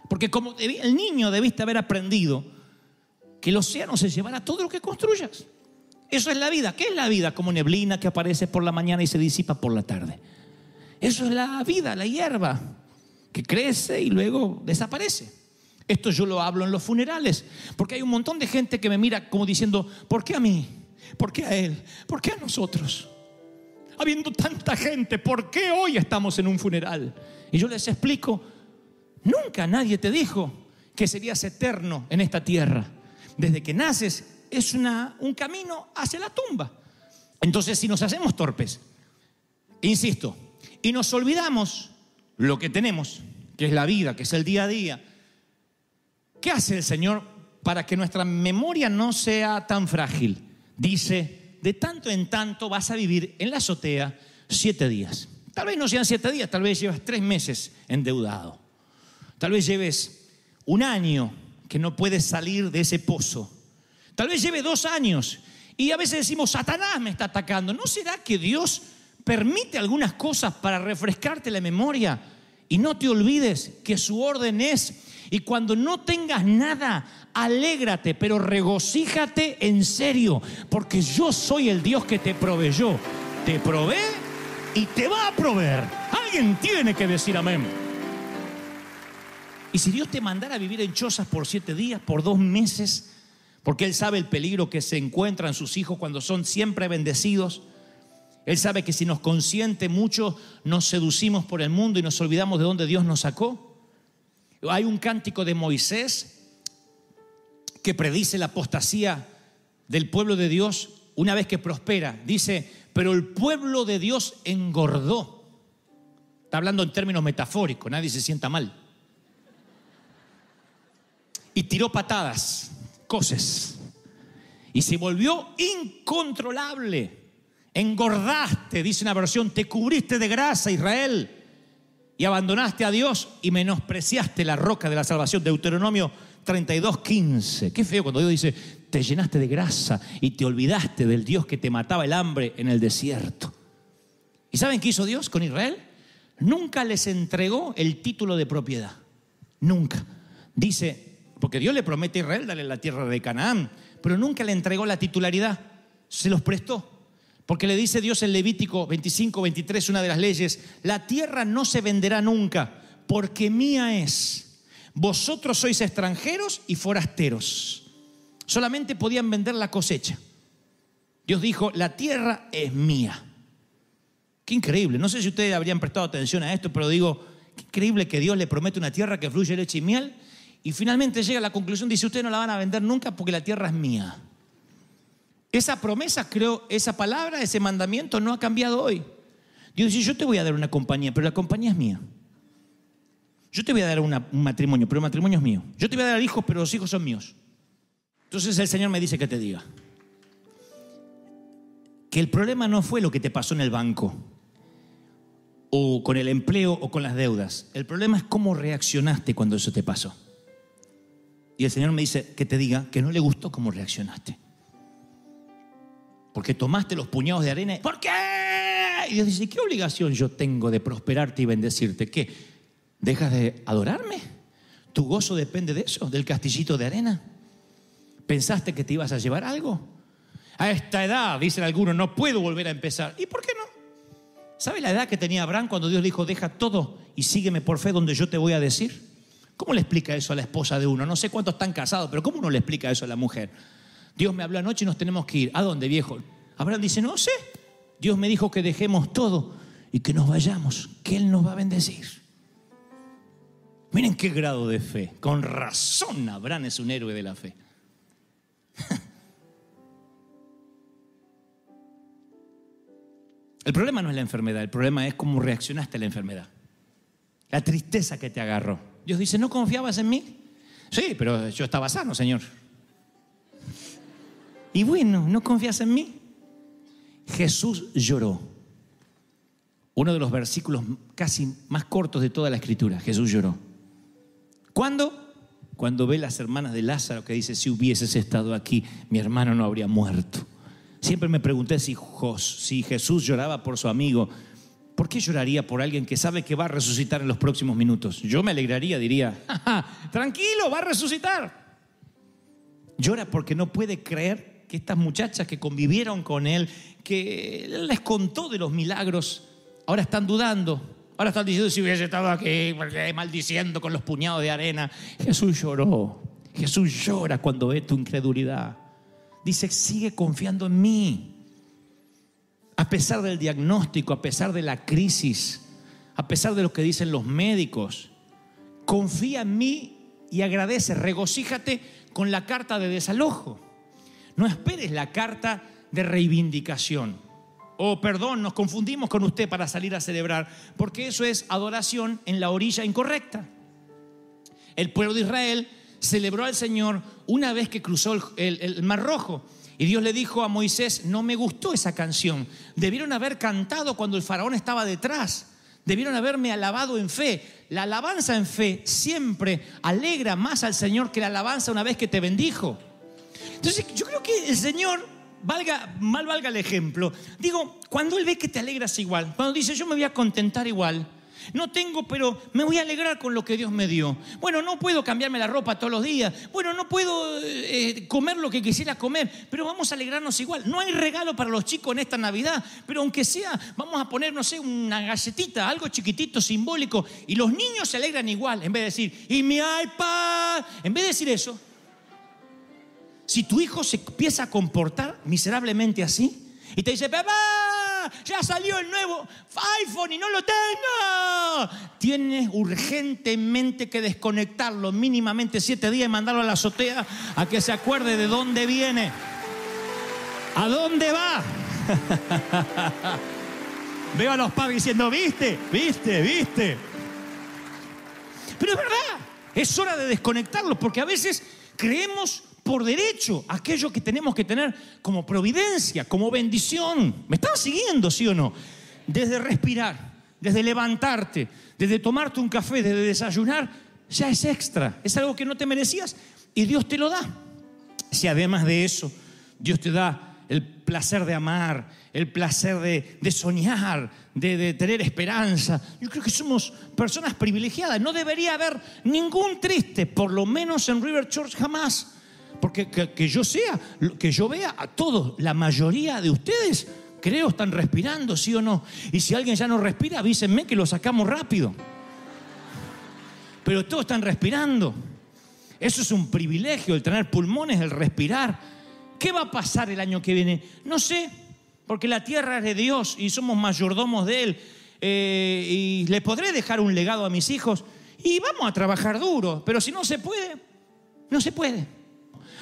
Porque como el niño debiste haber aprendido que el océano se llevará todo lo que construyas. Eso es la vida. ¿Qué es la vida? Como neblina que aparece por la mañana y se disipa por la tarde. Eso es la vida, la hierba que crece y luego desaparece. Esto yo lo hablo en los funerales, porque hay un montón de gente que me mira como diciendo, ¿por qué a mí? ¿Por qué a él? ¿Por qué a nosotros? Habiendo tanta gente, ¿por qué hoy estamos en un funeral? Y yo les explico, nunca nadie te dijo que serías eterno en esta tierra. Desde que naces es un camino hacia la tumba. Entonces, si nos hacemos torpes, insisto, y nos olvidamos lo que tenemos, que es la vida, que es el día a día, ¿qué hace el Señor para que nuestra memoria no sea tan frágil? Dice, de tanto en tanto vas a vivir en la azotea 7 días. Tal vez no sean 7 días, tal vez llevas 3 meses endeudado. Tal vez lleves 1 año que no puedes salir de ese pozo. Tal vez lleve 2 años y a veces decimos, Satanás me está atacando. ¿No será que Dios permite algunas cosas para refrescarte la memoria? Y no te olvides que su orden es, y cuando no tengas nada, alégrate, pero regocíjate en serio, porque yo soy el Dios que te proveyó. Te provee y te va a proveer. Alguien tiene que decir amén. Y si Dios te mandara a vivir en chozas por 7 días, por 2 meses, porque Él sabe el peligro que se encuentran sus hijos cuando son siempre bendecidos. Él sabe que si nos consiente mucho, nos seducimos por el mundo y nos olvidamos de dónde Dios nos sacó. Hay un cántico de Moisés que predice la apostasía del pueblo de Dios una vez que prospera. Dice, pero el pueblo de Dios engordó. Está hablando en términos metafóricos, nadie se sienta mal. Y tiró patadas, coces, y se volvió incontrolable. Engordaste, dice una versión, te cubriste de grasa, Israel, y abandonaste a Dios y menospreciaste la roca de la salvación. Deuteronomio 32:15. Qué feo cuando Dios dice, te llenaste de grasa y te olvidaste del Dios que te mataba el hambre en el desierto. ¿Y saben qué hizo Dios con Israel? Nunca les entregó el título de propiedad. Nunca. Dice, porque Dios le promete a Israel darle la tierra de Canaán, pero nunca le entregó la titularidad. Se los prestó. Porque le dice Dios en Levítico 25:23, una de las leyes, la tierra no se venderá nunca, porque mía es. Vosotros sois extranjeros y forasteros. Solamente podían vender la cosecha. Dios dijo, la tierra es mía. Qué increíble. No sé si ustedes habrían prestado atención a esto, pero digo, qué increíble que Dios le promete una tierra que fluye leche y miel y finalmente llega a la conclusión, dice, ustedes no la van a vender nunca porque la tierra es mía. Esa promesa, creo, esa palabra, ese mandamiento no ha cambiado hoy. Dios dice, yo te voy a dar una compañía, pero la compañía es mía. Yo te voy a dar un matrimonio, pero el matrimonio es mío. Yo te voy a dar hijos, pero los hijos son míos. Entonces el Señor me dice que te diga que el problema no fue lo que te pasó en el banco o con el empleo o con las deudas. El problema es cómo reaccionaste cuando eso te pasó. Y el Señor me dice que te diga que no le gustó cómo reaccionaste. Porque tomaste los puñados de arena. ¿Por qué? Y Dios dice, ¿qué obligación yo tengo de prosperarte y bendecirte? ¿Qué? ¿Dejas de adorarme? ¿Tu gozo depende de eso? ¿Del castillito de arena? ¿Pensaste que te ibas a llevar algo? A esta edad, dicen algunos, no puedo volver a empezar. ¿Y por qué no? ¿Sabe la edad que tenía Abraham cuando Dios le dijo, deja todo y sígueme por fe donde yo te voy a decir? ¿Cómo le explica eso a la esposa de uno? No sé cuántos están casados, pero ¿cómo uno le explica eso a la mujer? Dios me habló anoche y nos tenemos que ir. ¿A dónde, viejo? Abraham dice, no sé. Dios me dijo que dejemos todo y que nos vayamos, que Él nos va a bendecir. Miren qué grado de fe. Con razón Abraham es un héroe de la fe. El problema no es la enfermedad, el problema es cómo reaccionaste a la enfermedad. La tristeza que te agarró. Dios dice, ¿no confiabas en mí? Sí, pero yo estaba sano, Señor. Y bueno, ¿no confías en mí? Jesús lloró. Uno de los versículos casi más cortos de toda la Escritura. Jesús lloró. ¿Cuándo? Cuando ve las hermanas de Lázaro que dice, si hubieses estado aquí, mi hermano no habría muerto. Siempre me pregunté si Jesús lloraba por su amigo, ¿por qué lloraría por alguien que sabe que va a resucitar en los próximos minutos? Yo me alegraría, diría, ¡ja, ja, tranquilo, va a resucitar! Llora porque no puede creer que estas muchachas que convivieron con él, que él les contó de los milagros, ahora están dudando. Ahora están diciendo, si hubiese estado aquí, maldiciendo con los puñados de arena. Jesús lloró. Jesús llora cuando ve tu incredulidad. Dice, sigue confiando en mí. A pesar del diagnóstico, a pesar de la crisis, a pesar de lo que dicen los médicos, confía en mí y agradece, regocíjate con la carta de desalojo. No esperes la carta de reivindicación. Perdón, nos confundimos con usted para salir a celebrar, porque eso es adoración en la orilla incorrecta. El pueblo de Israel celebró al Señor una vez que cruzó el Mar Rojo. Y Dios le dijo a Moisés: no me gustó esa canción. Debieron haber cantado cuando el faraón estaba detrás. Debieron haberme alabado en fe. La alabanza en fe siempre alegra más al Señor que la alabanza una vez que te bendijo. Entonces yo creo que el Señor, mal valga el ejemplo, digo, cuando Él ve que te alegras igual, cuando dice yo me voy a contentar igual, no tengo, pero me voy a alegrar con lo que Dios me dio. Bueno, no puedo cambiarme la ropa todos los días. Bueno, no puedo comer lo que quisiera comer, pero vamos a alegrarnos igual. No hay regalo para los chicos en esta Navidad, pero aunque sea, vamos a poner, no sé, una galletita, algo chiquitito, simbólico, y los niños se alegran igual. En vez de decir, y mi iPad, en vez de decir eso, si tu hijo se empieza a comportar miserablemente así y te dice, papá, ya salió el nuevo iPhone y no lo tengo, tienes urgentemente que desconectarlo mínimamente 7 días y mandarlo a la azotea a que se acuerde de dónde viene, a dónde va. Veo a los padres diciendo, viste. Pero es verdad, es hora de desconectarlos, porque a veces creemos por derecho aquello que tenemos que tener como providencia, como bendición. ¿Me están siguiendo, sí o no? Desde respirar, desde levantarte, desde tomarte un café, desde desayunar, ya es extra. Es algo que no te merecías y Dios te lo da. Si además de eso, Dios te da el placer de amar, el placer de soñar, de tener esperanza, yo creo que somos personas privilegiadas. No debería haber ningún triste, por lo menos en River Church jamás. Porque que yo vea a todos, la mayoría de ustedes, creo, están respirando, ¿sí o no? Y si alguien ya no respira, avísenme que lo sacamos rápido. Pero todos están respirando. Eso es un privilegio, el tener pulmones, el respirar. ¿Qué va a pasar el año que viene? No sé, porque la tierra es de Dios y somos mayordomos de Él. Y le podré dejar un legado a mis hijos y vamos a trabajar duro. Pero si no se puede, no se puede.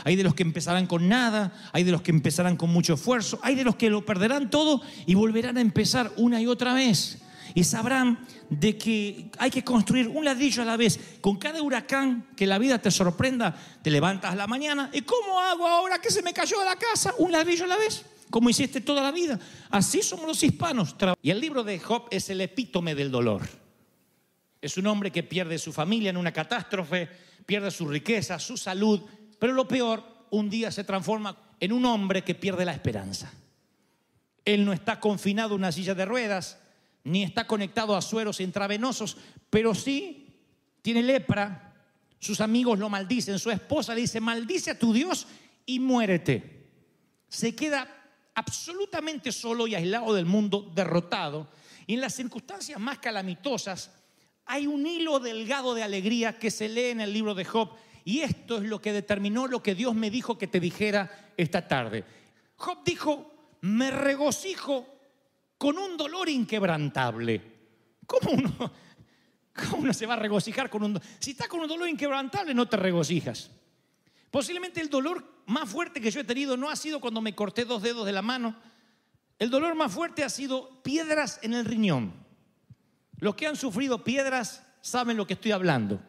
Hay de los que empezarán con nada, hay de los que empezarán con mucho esfuerzo, hay de los que lo perderán todo y volverán a empezar una y otra vez. Y sabrán de que hay que construir un ladrillo a la vez. Con cada huracán que la vida te sorprenda, te levantas a la mañana. ¿Y cómo hago ahora que se me cayó la casa? Un ladrillo a la vez, como hiciste toda la vida. Así somos los hispanos. Y el libro de Job es el epítome del dolor. Es un hombre que pierde su familia en una catástrofe, pierde su riqueza, su salud. Pero lo peor, un día se transforma en un hombre que pierde la esperanza. Él no está confinado en una silla de ruedas, ni está conectado a sueros intravenosos, pero sí tiene lepra. Sus amigos lo maldicen, su esposa le dice, maldice a tu Dios y muérete. Se queda absolutamente solo y aislado del mundo, derrotado. Y en las circunstancias más calamitosas hay un hilo delgado de alegría que se lee en el libro de Job. Y esto es lo que determinó lo que Dios me dijo que te dijera esta tarde. Job dijo, me regocijo con un dolor inquebrantable. ¿Cómo uno se va a regocijar con un dolor? Si estás con un dolor inquebrantable, no te regocijas. Posiblemente el dolor más fuerte que yo he tenido no ha sido cuando me corté 2 dedos de la mano. El dolor más fuerte ha sido piedras en el riñón. Los que han sufrido piedras saben lo que estoy hablando.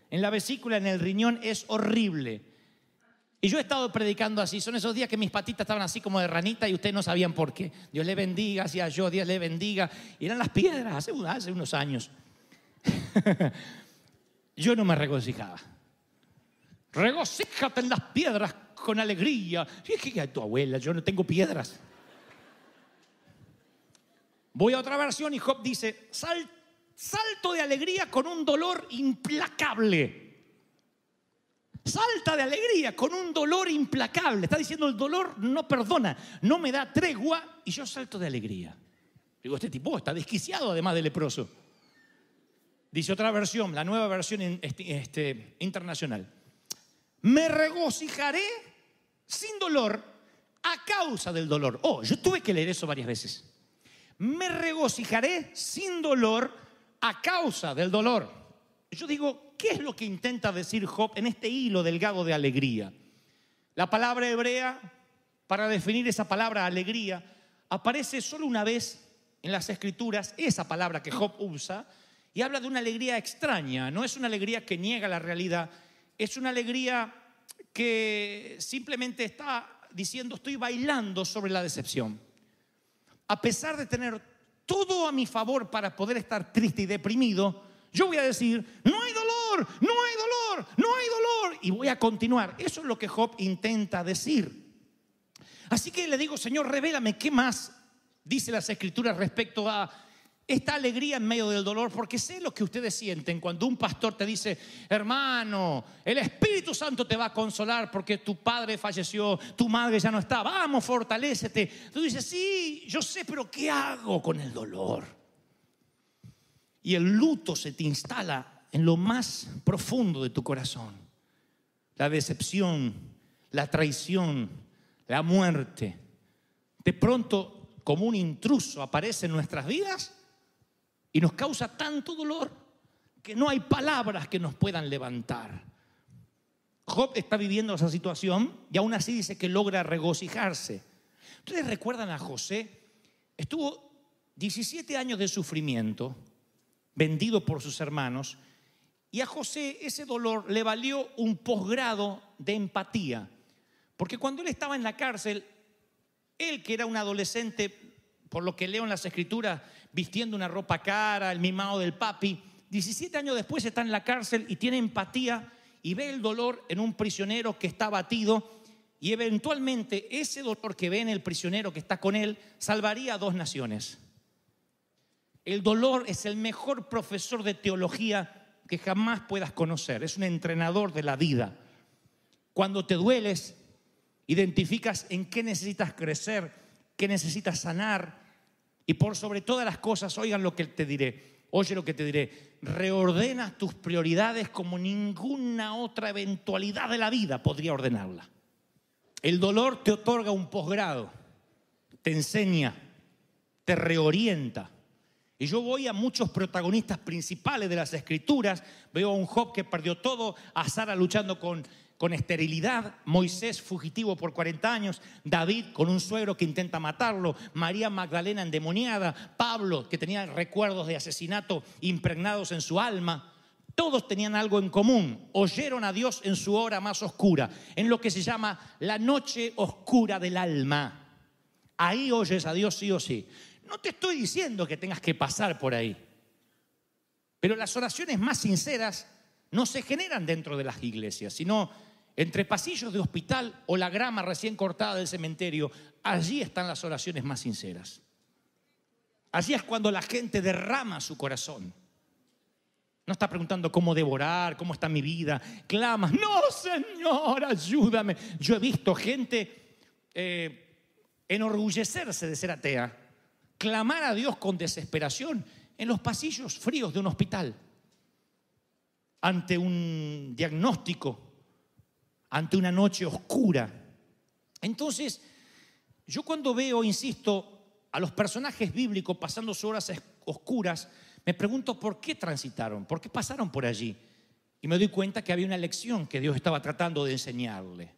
En la vesícula, en el riñón, es horrible. Y yo he estado predicando así. Son esos días que mis patitas estaban así como de ranita y ustedes no sabían por qué. Dios le bendiga, hacía yo, Dios le bendiga. Y eran las piedras hace unos años. Yo no me regocijaba. Regocíjate en las piedras con alegría. Y es que tu abuela, yo no tengo piedras. Voy a otra versión y Job dice, salto de alegría con un dolor implacable. Salta de alegría con un dolor implacable. Está diciendo el dolor no perdona, no me da tregua y yo salto de alegría. Digo, este tipo está desquiciado además de leproso. Dice otra versión, la nueva versión internacional. Me regocijaré sin dolor a causa del dolor. Yo tuve que leer eso varias veces. Me regocijaré sin dolor a causa del dolor. Yo digo, ¿qué es lo que intenta decir Job en este hilo delgado de alegría? La palabra hebrea, para definir esa palabra alegría, aparece solo una vez en las Escrituras, esa palabra que Job usa, y habla de una alegría extraña. No es una alegría que niega la realidad, es una alegría que simplemente está diciendo, estoy bailando sobre la decepción. A pesar de tener todo a mi favor para poder estar triste y deprimido, yo voy a decir, no hay dolor, no hay dolor, no hay dolor. Y voy a continuar. Eso es lo que Job intenta decir. Así que le digo, Señor, revélame qué más dice las Escrituras respecto a esta alegría en medio del dolor, porque sé lo que ustedes sienten cuando un pastor te dice, hermano, el Espíritu Santo te va a consolar porque tu padre falleció, tu madre ya no está, vamos, fortalécete. Tú dices, sí, yo sé, pero ¿qué hago con el dolor? Y el luto se te instala en lo más profundo de tu corazón. La decepción, la traición, la muerte. De pronto, como un intruso, aparece en nuestras vidas y nos causa tanto dolor que no hay palabras que nos puedan levantar. Job está viviendo esa situación y aún así dice que logra regocijarse. ¿Ustedes recuerdan a José? Estuvo 17 años de sufrimiento, vendido por sus hermanos, y a José ese dolor le valió un posgrado de empatía. Porque cuando él estaba en la cárcel, él que era un adolescente, por lo que leo en las Escrituras, vistiendo una ropa cara, el mimado del papi, 17 años después está en la cárcel y tiene empatía y ve el dolor en un prisionero que está abatido, y eventualmente ese dolor que ve en el prisionero que está con él salvaría a 2 naciones. El dolor es el mejor profesor de teología que jamás puedas conocer. Es un entrenador de la vida. Cuando te dueles, identificas en qué necesitas crecer, qué necesitas sanar, y por sobre todas las cosas, oigan lo que te diré, oye lo que te diré, reordenas tus prioridades como ninguna otra eventualidad de la vida podría ordenarla. El dolor te otorga un posgrado, te enseña, te reorienta. Y yo voy a muchos protagonistas principales de las Escrituras. Veo a un Job que perdió todo, a Sara luchando con esterilidad, Moisés fugitivo por 40 años, David con un suegro que intenta matarlo, María Magdalena endemoniada, Pablo que tenía recuerdos de asesinato impregnados en su alma. Todos tenían algo en común: oyeron a Dios en su hora más oscura, en lo que se llama la noche oscura del alma. Ahí oyes a Dios sí o sí. No te estoy diciendo que tengas que pasar por ahí, pero las oraciones más sinceras no se generan dentro de las iglesias, sino entre pasillos de hospital o la grama recién cortada del cementerio. Allí están las oraciones más sinceras. Allí es cuando la gente derrama su corazón. No está preguntando cómo devorar, cómo está mi vida. Clamas, no, Señor, ayúdame. Yo he visto gente enorgullecerse de ser atea, clamar a Dios con desesperación en los pasillos fríos de un hospital, ante un diagnóstico, ante una noche oscura. Entonces, yo cuando veo, insisto, a los personajes bíblicos pasando sus horas oscuras, me pregunto por qué transitaron, por qué pasaron por allí. Y me doy cuenta que había una lección que Dios estaba tratando de enseñarle.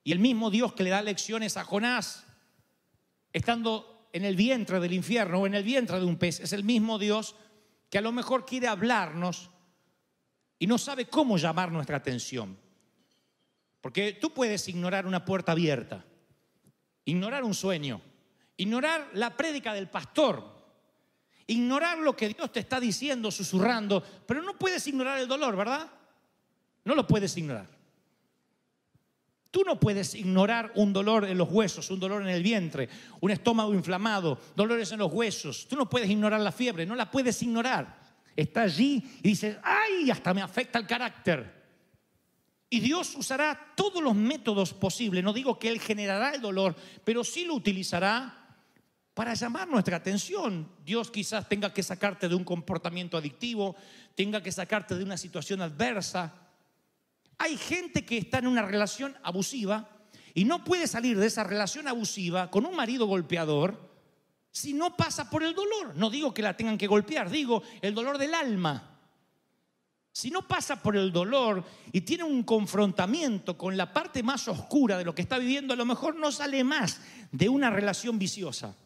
Y el mismo Dios que le da lecciones a Jonás, estando en el vientre del infierno o en el vientre de un pez, es el mismo Dios que a lo mejor quiere hablarnos y no sabe cómo llamar nuestra atención. Porque tú puedes ignorar una puerta abierta, ignorar un sueño, ignorar la prédica del pastor, ignorar lo que Dios te está diciendo, susurrando, pero no puedes ignorar el dolor, ¿verdad? No lo puedes ignorar. Tú no puedes ignorar un dolor en los huesos, un dolor en el vientre, un estómago inflamado, dolores en los huesos. Tú no puedes ignorar la fiebre, no la puedes ignorar. Está allí y dices, ¡ay! Hasta me afecta el carácter. Y Dios usará todos los métodos posibles. No digo que Él generará el dolor, pero sí lo utilizará para llamar nuestra atención. Dios quizás tenga que sacarte de un comportamiento adictivo, tenga que sacarte de una situación adversa. Hay gente que está en una relación abusiva y no puede salir de esa relación abusiva con un marido golpeador si no pasa por el dolor. No digo que la tengan que golpear, digo el dolor del alma. Si no pasa por el dolor y tiene un confrontamiento con la parte más oscura de lo que está viviendo, a lo mejor no sale más de una relación viciosa.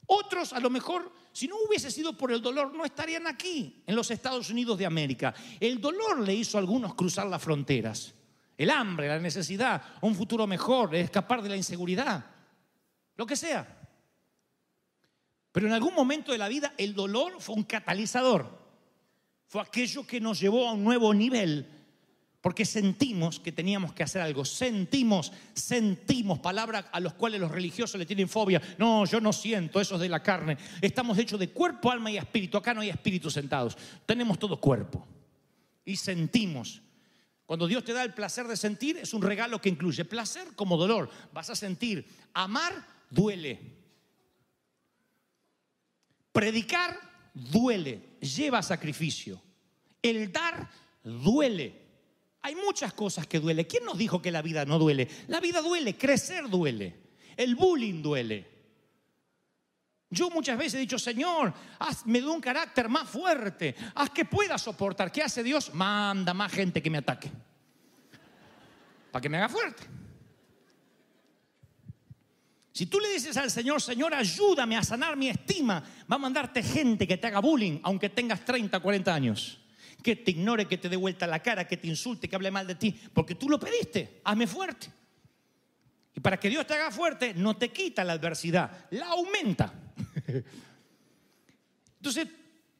Otros, a lo mejor, si no hubiese sido por el dolor, no estarían aquí, en los Estados Unidos de América. El dolor le hizo a algunos cruzar las fronteras. el hambre, la necesidad, un futuro mejor, escapar de la inseguridad, lo que sea. Pero en algún momento de la vida el dolor fue un catalizador, fue aquello que nos llevó a un nuevo nivel, porque sentimos que teníamos que hacer algo, sentimos, palabras a las cuales los religiosos le tienen fobia. No, yo no siento, eso es de la carne. Estamos hechos de cuerpo, alma y espíritu. Acá no hay espíritus sentados, tenemos todo cuerpo y sentimos. Cuando Dios te da el placer de sentir, es un regalo que incluye placer como dolor. Vas a sentir. Amar duele. Predicar duele, lleva sacrificio. El dar duele. Hay muchas cosas que duelen. ¿Quién nos dijo que la vida no duele? La vida duele, crecer duele, el bullying duele. Yo muchas veces he dicho, Señor, hazme de un carácter más fuerte, haz que pueda soportar. ¿Qué hace Dios? Manda más gente que me ataque, para que me haga fuerte. Si tú le dices al Señor, Señor, ayúdame a sanar mi estima, va a mandarte gente que te haga bullying, aunque tengas 30, 40 años. Que te ignore, que te dé vuelta la cara, que te insulte, que hable mal de ti, porque tú lo pediste, hazme fuerte. Y para que Dios te haga fuerte, no te quita la adversidad, la aumenta. Entonces,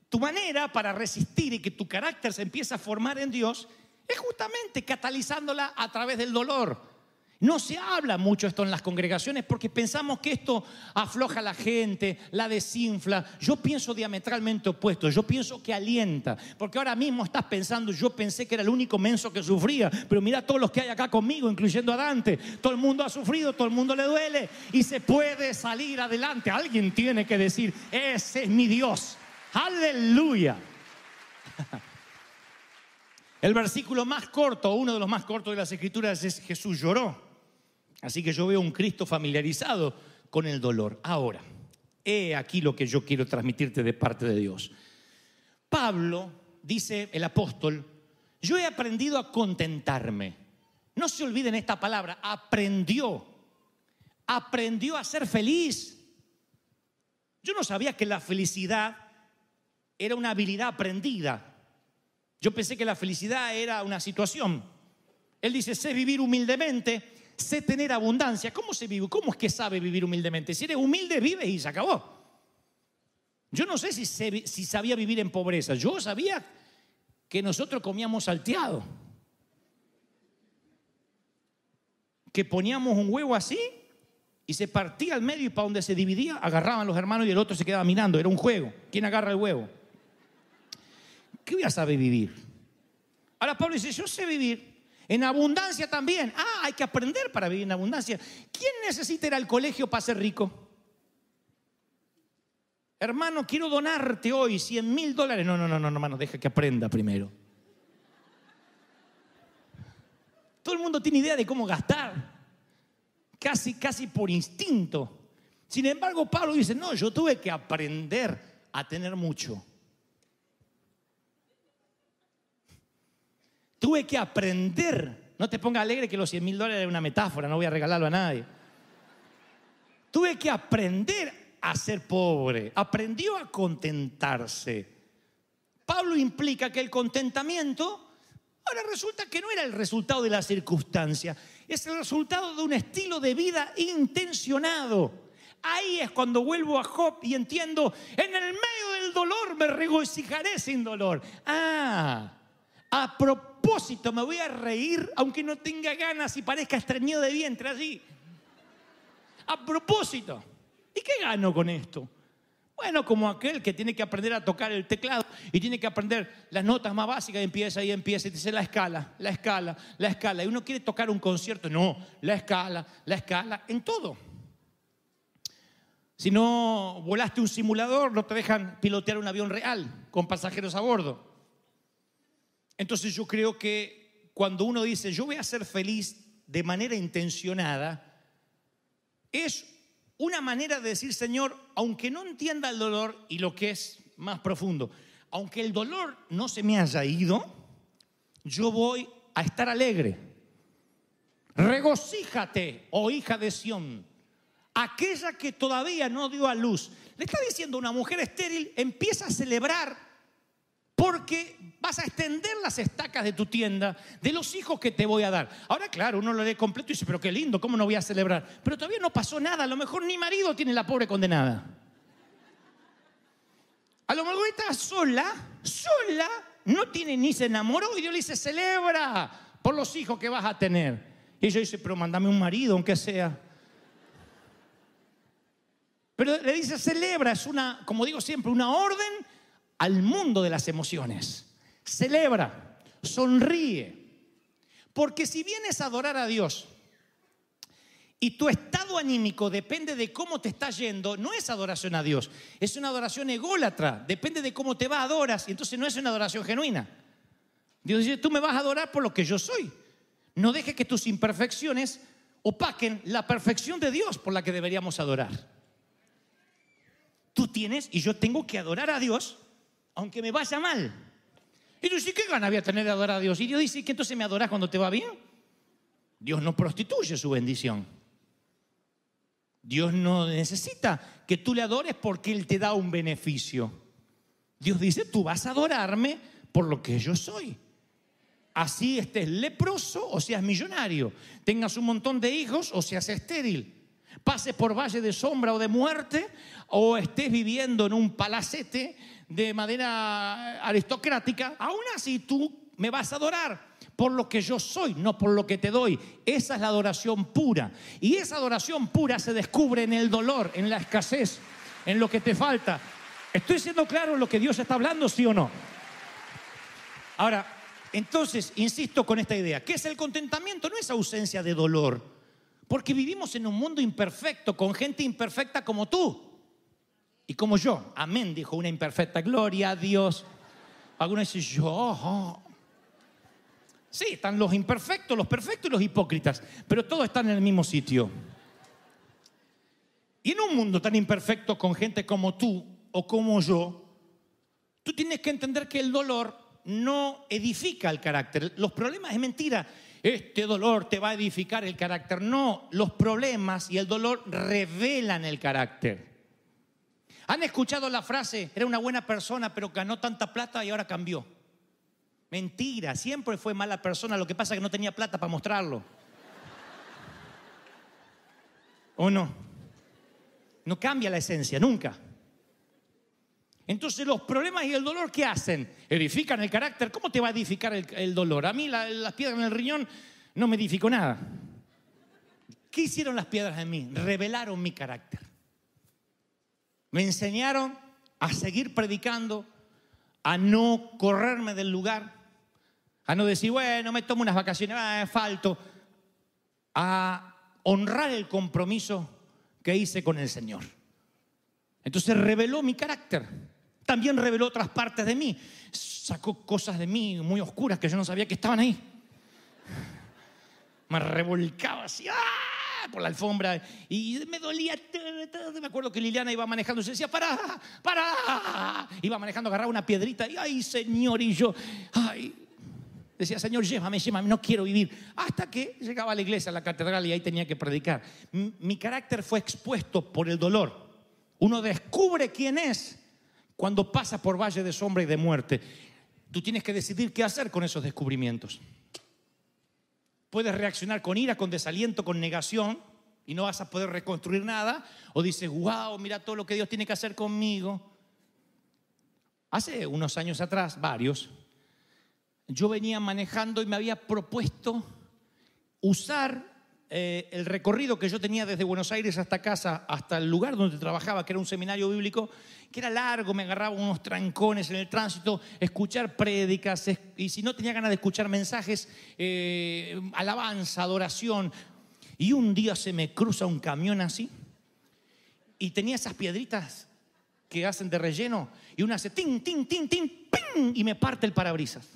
tu manera para resistir y que tu carácter se empiece a formar en Dios es justamente catalizándola a través del dolor. No se habla mucho esto en las congregaciones porque pensamos que esto afloja a la gente, la desinfla. Yo pienso diametralmente opuesto, yo pienso que alienta. Porque ahora mismo estás pensando, yo pensé que era el único menso que sufría, pero mira todos los que hay acá conmigo, incluyendo a Dante. Todo el mundo ha sufrido, todo el mundo le duele y se puede salir adelante. Alguien tiene que decir, ese es mi Dios. ¡Aleluya! El versículo más corto, uno de los más cortos de las Escrituras es Jesús lloró. Así que yo veo un Cristo familiarizado con el dolor. Ahora, he aquí lo que yo quiero transmitirte de parte de Dios. Pablo, dice el apóstol, yo he aprendido a contentarme. No se olviden esta palabra, aprendió a ser feliz. Yo no sabía que la felicidad era una habilidad aprendida. Yo pensé que la felicidad era una situación. Él dice, sé vivir humildemente, sé tener abundancia. ¿Cómo se vive? ¿Cómo es que sabe vivir humildemente? Si eres humilde, vives y se acabó. Yo no sé si sabía vivir en pobreza. Yo sabía que nosotros comíamos salteado, que poníamos un huevo así y se partía al medio y para donde se dividía agarraban los hermanos y el otro se quedaba mirando. Era un juego. ¿Quién agarra el huevo? ¿Qué voy a saber vivir? Ahora Pablo dice, yo sé vivir en abundancia también. Hay que aprender para vivir en abundancia. ¿Quién necesita ir al colegio para ser rico? Hermano, quiero donarte hoy $100,000. No, hermano, deja que aprenda primero. Todo el mundo tiene idea de cómo gastar, casi por instinto. Sin embargo, Pablo dice, no, yo tuve que aprender a tener mucho. Tuve que aprender. No te pongas alegre que los $100,000 es una metáfora, no voy a regalarlo a nadie. Tuve que aprender a ser pobre. Aprendió a contentarse. Pablo implica que el contentamiento ahora resulta que no era el resultado de la circunstancia, es el resultado de un estilo de vida intencionado. Ahí es cuando vuelvo a Job y entiendo, en el medio del dolor me regocijaré sin dolor. A propósito me voy a reír aunque no tenga ganas y parezca estreñido de vientre allí. A propósito. ¿Y qué gano con esto? Bueno, como aquel que tiene que aprender a tocar el teclado y tiene que aprender las notas más básicas y empieza y dice la escala. Y uno quiere tocar un concierto, no, la escala, en todo. Si no volaste un simulador, no te dejan pilotear un avión real con pasajeros a bordo. Entonces yo creo que cuando uno dice yo voy a ser feliz de manera intencionada, es una manera de decir, Señor, aunque no entienda el dolor y lo que es más profundo, aunque el dolor no se me haya ido, yo voy a estar alegre. Regocíjate, oh hija de Sión, aquella que todavía no dio a luz. Le está diciendo a una mujer estéril, empieza a celebrar porque vas a extender las estacas de tu tienda de los hijos que te voy a dar. Ahora, claro, uno lo lee completo y dice, pero qué lindo, ¿cómo no voy a celebrar? Pero todavía no pasó nada, a lo mejor ni marido tiene la pobre condenada. A lo mejor está sola, no tiene ni se enamoró y Dios le dice, celebra por los hijos que vas a tener. Y ella dice, pero mándame un marido, aunque sea. Pero le dice, celebra, es una, como digo siempre, una orden al mundo de las emociones. Celebra, sonríe. Porque si vienes a adorar a Dios y tu estado anímico depende de cómo te está yendo, no es adoración a Dios, es una adoración ególatra. Depende de cómo te va, adoras, y entonces no es una adoración genuina. Dios dice, tú me vas a adorar por lo que yo soy. No dejes que tus imperfecciones opaquen la perfección de Dios por la que deberíamos adorar. Tú tienes y yo tengo que adorar a Dios aunque me vaya mal. Y yo, ¿sí qué gana voy a tener de adorar a Dios? Y Dios dice, ¿que entonces me adorás cuando te va bien? Dios no prostituye su bendición. Dios no necesita que tú le adores porque Él te da un beneficio. Dios dice, tú vas a adorarme por lo que yo soy. Así estés leproso o seas millonario, tengas un montón de hijos o seas estéril, pases por valle de sombra o de muerte, o estés viviendo en un palacete de madera aristocrática, aún así tú me vas a adorar por lo que yo soy, no por lo que te doy. Esa es la adoración pura. Y esa adoración pura se descubre en el dolor, en la escasez, en lo que te falta. ¿Estoy siendo claro en lo que Dios está hablando, sí o no? Ahora, entonces, insisto con esta idea. ¿Qué es el contentamiento? No es ausencia de dolor. Porque vivimos en un mundo imperfecto, con gente imperfecta como tú y como yo. Amén, dijo una imperfecta. Gloria a Dios. Algunos dicen, yo. Sí, están los imperfectos, los perfectos y los hipócritas. Pero todos están en el mismo sitio. Y en un mundo tan imperfecto, con gente como tú o como yo, tú tienes que entender que el dolor no edifica el carácter. Los problemas, es mentira, este dolor te va a edificar el carácter. No, los problemas y el dolor revelan el carácter. ¿Han escuchado la frase, era una buena persona pero ganó tanta plata y ahora cambió? Mentira, siempre fue mala persona, lo que pasa es que no tenía plata para mostrarlo. ¿O no? No cambia la esencia, nunca. Entonces los problemas y el dolor, ¿qué hacen? Edifican el carácter. ¿Cómo te va a edificar el dolor? A mí las piedras en el riñón no me edificó nada. ¿Qué hicieron las piedras en mí? Revelaron mi carácter. Me enseñaron a seguir predicando, a no correrme del lugar, a no decir, bueno, me tomo unas vacaciones, falto, a honrar el compromiso que hice con el Señor. Entonces reveló mi carácter. También reveló otras partes de mí. Sacó cosas de mí muy oscuras que yo no sabía que estaban ahí. Me revolcaba así por la alfombra y me dolía. Me acuerdo que Liliana iba manejando y se decía, ¡para! Iba manejando, agarraba una piedrita y ¡ay, Señor! Y yo, decía, Señor, llévame, no quiero vivir. Hasta que llegaba a la iglesia, a la catedral, y ahí tenía que predicar. Mi carácter fue expuesto por el dolor. Uno descubre quién es cuando pasa por valle de sombra y de muerte. Tú tienes que decidir qué hacer con esos descubrimientos. Puedes reaccionar con ira, con desaliento, con negación y no vas a poder reconstruir nada. O dices, wow, mira todo lo que Dios tiene que hacer conmigo. Hace unos años atrás, varios, yo venía manejando y me había propuesto usar el recorrido que yo tenía desde Buenos Aires hasta casa, hasta el lugar donde trabajaba, que era un seminario bíblico, que era largo, me agarraba unos trancones en el tránsito, escuchar prédicas, y si no tenía ganas de escuchar mensajes, alabanza, adoración. Y un día se me cruza un camión así, y tenía esas piedritas que hacen de relleno, y una hace tin, tin, tin, tin, ping, y me parte el parabrisas.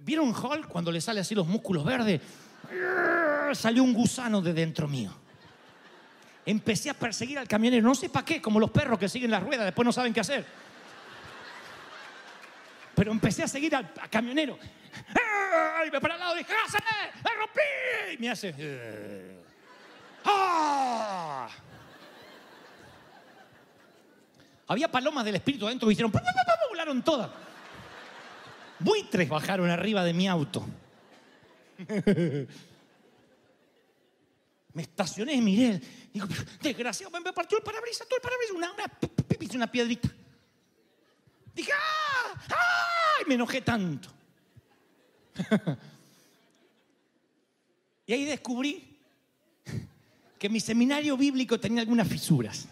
¿Vieron Hulk cuando le sale así los músculos verdes? Salió un gusano de dentro mío. Empecé a perseguir al camionero, no sé para qué, como los perros que siguen las ruedas, después no saben qué hacer. Pero empecé a seguir al camionero. Y me para al lado y dije, ¡me rompí! Y me hace... Había palomas del espíritu adentro que hicieron, ¡pum, pum, pum! Volaron todas. Buitres bajaron arriba de mi auto. Me estacioné y miré. Digo, desgraciado, me partió el parabrisas, todo el parabrisas, una piedrita. Dije, ¡ah! ¡Ah! Y me enojé tanto. Y ahí descubrí que mi seminario bíblico tenía algunas fisuras.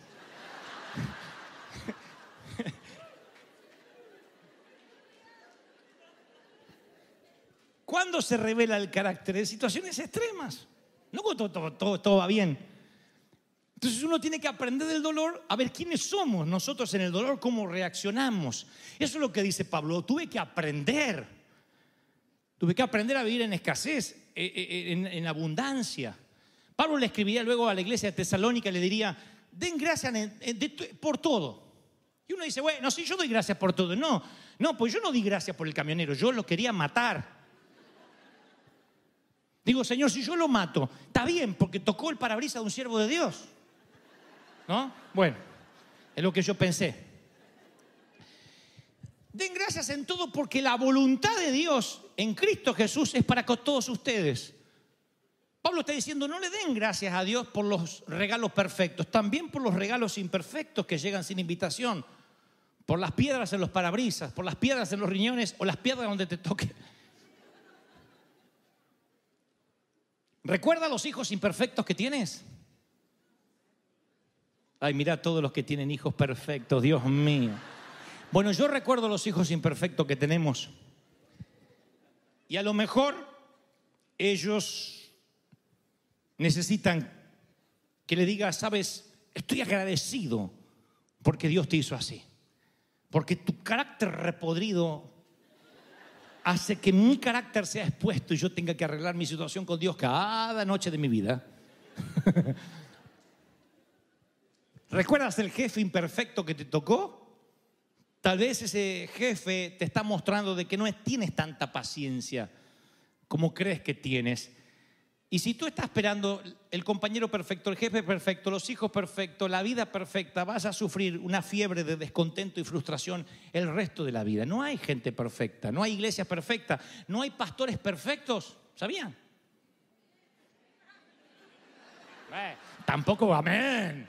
¿Cuándo se revela el carácter? En situaciones extremas. No cuando todo va bien. Entonces uno tiene que aprender del dolor a ver quiénes somos nosotros en el dolor, cómo reaccionamos. Eso es lo que dice Pablo. Tuve que aprender a vivir en escasez, en abundancia. Pablo le escribiría luego a la iglesia de Tesalónica y le diría, den gracias por todo. Y uno dice, bueno, sí, yo doy gracias por todo. No, pues yo no di gracias por el camionero, yo lo quería matar. Digo, Señor, si yo lo mato, está bien, porque tocó el parabrisas de un siervo de Dios. ¿No? Bueno, es lo que yo pensé. Den gracias en todo porque la voluntad de Dios en Cristo Jesús es para todos ustedes. Pablo está diciendo, no le den gracias a Dios por los regalos perfectos, también por los regalos imperfectos que llegan sin invitación, por las piedras en los parabrisas, por las piedras en los riñones o las piedras donde te toque. ¿Recuerda los hijos imperfectos que tienes? Ay, mira todos los que tienen hijos perfectos, Dios mío. Bueno, yo recuerdo los hijos imperfectos que tenemos. Y a lo mejor ellos necesitan que le digas, sabes, estoy agradecido porque Dios te hizo así. Porque tu carácter repodrido hace que mi carácter sea expuesto y yo tenga que arreglar mi situación con Dios cada noche de mi vida. ¿Recuerdas el jefe imperfecto que te tocó? Tal vez ese jefe te está mostrando de que no tienes tanta paciencia como crees que tienes. Y si tú estás esperando el compañero perfecto, el jefe perfecto, los hijos perfectos, la vida perfecta, vas a sufrir una fiebre de descontento y frustración el resto de la vida. No hay gente perfecta, no hay iglesias perfectas, no hay pastores perfectos. ¿Sabían? Tampoco amén.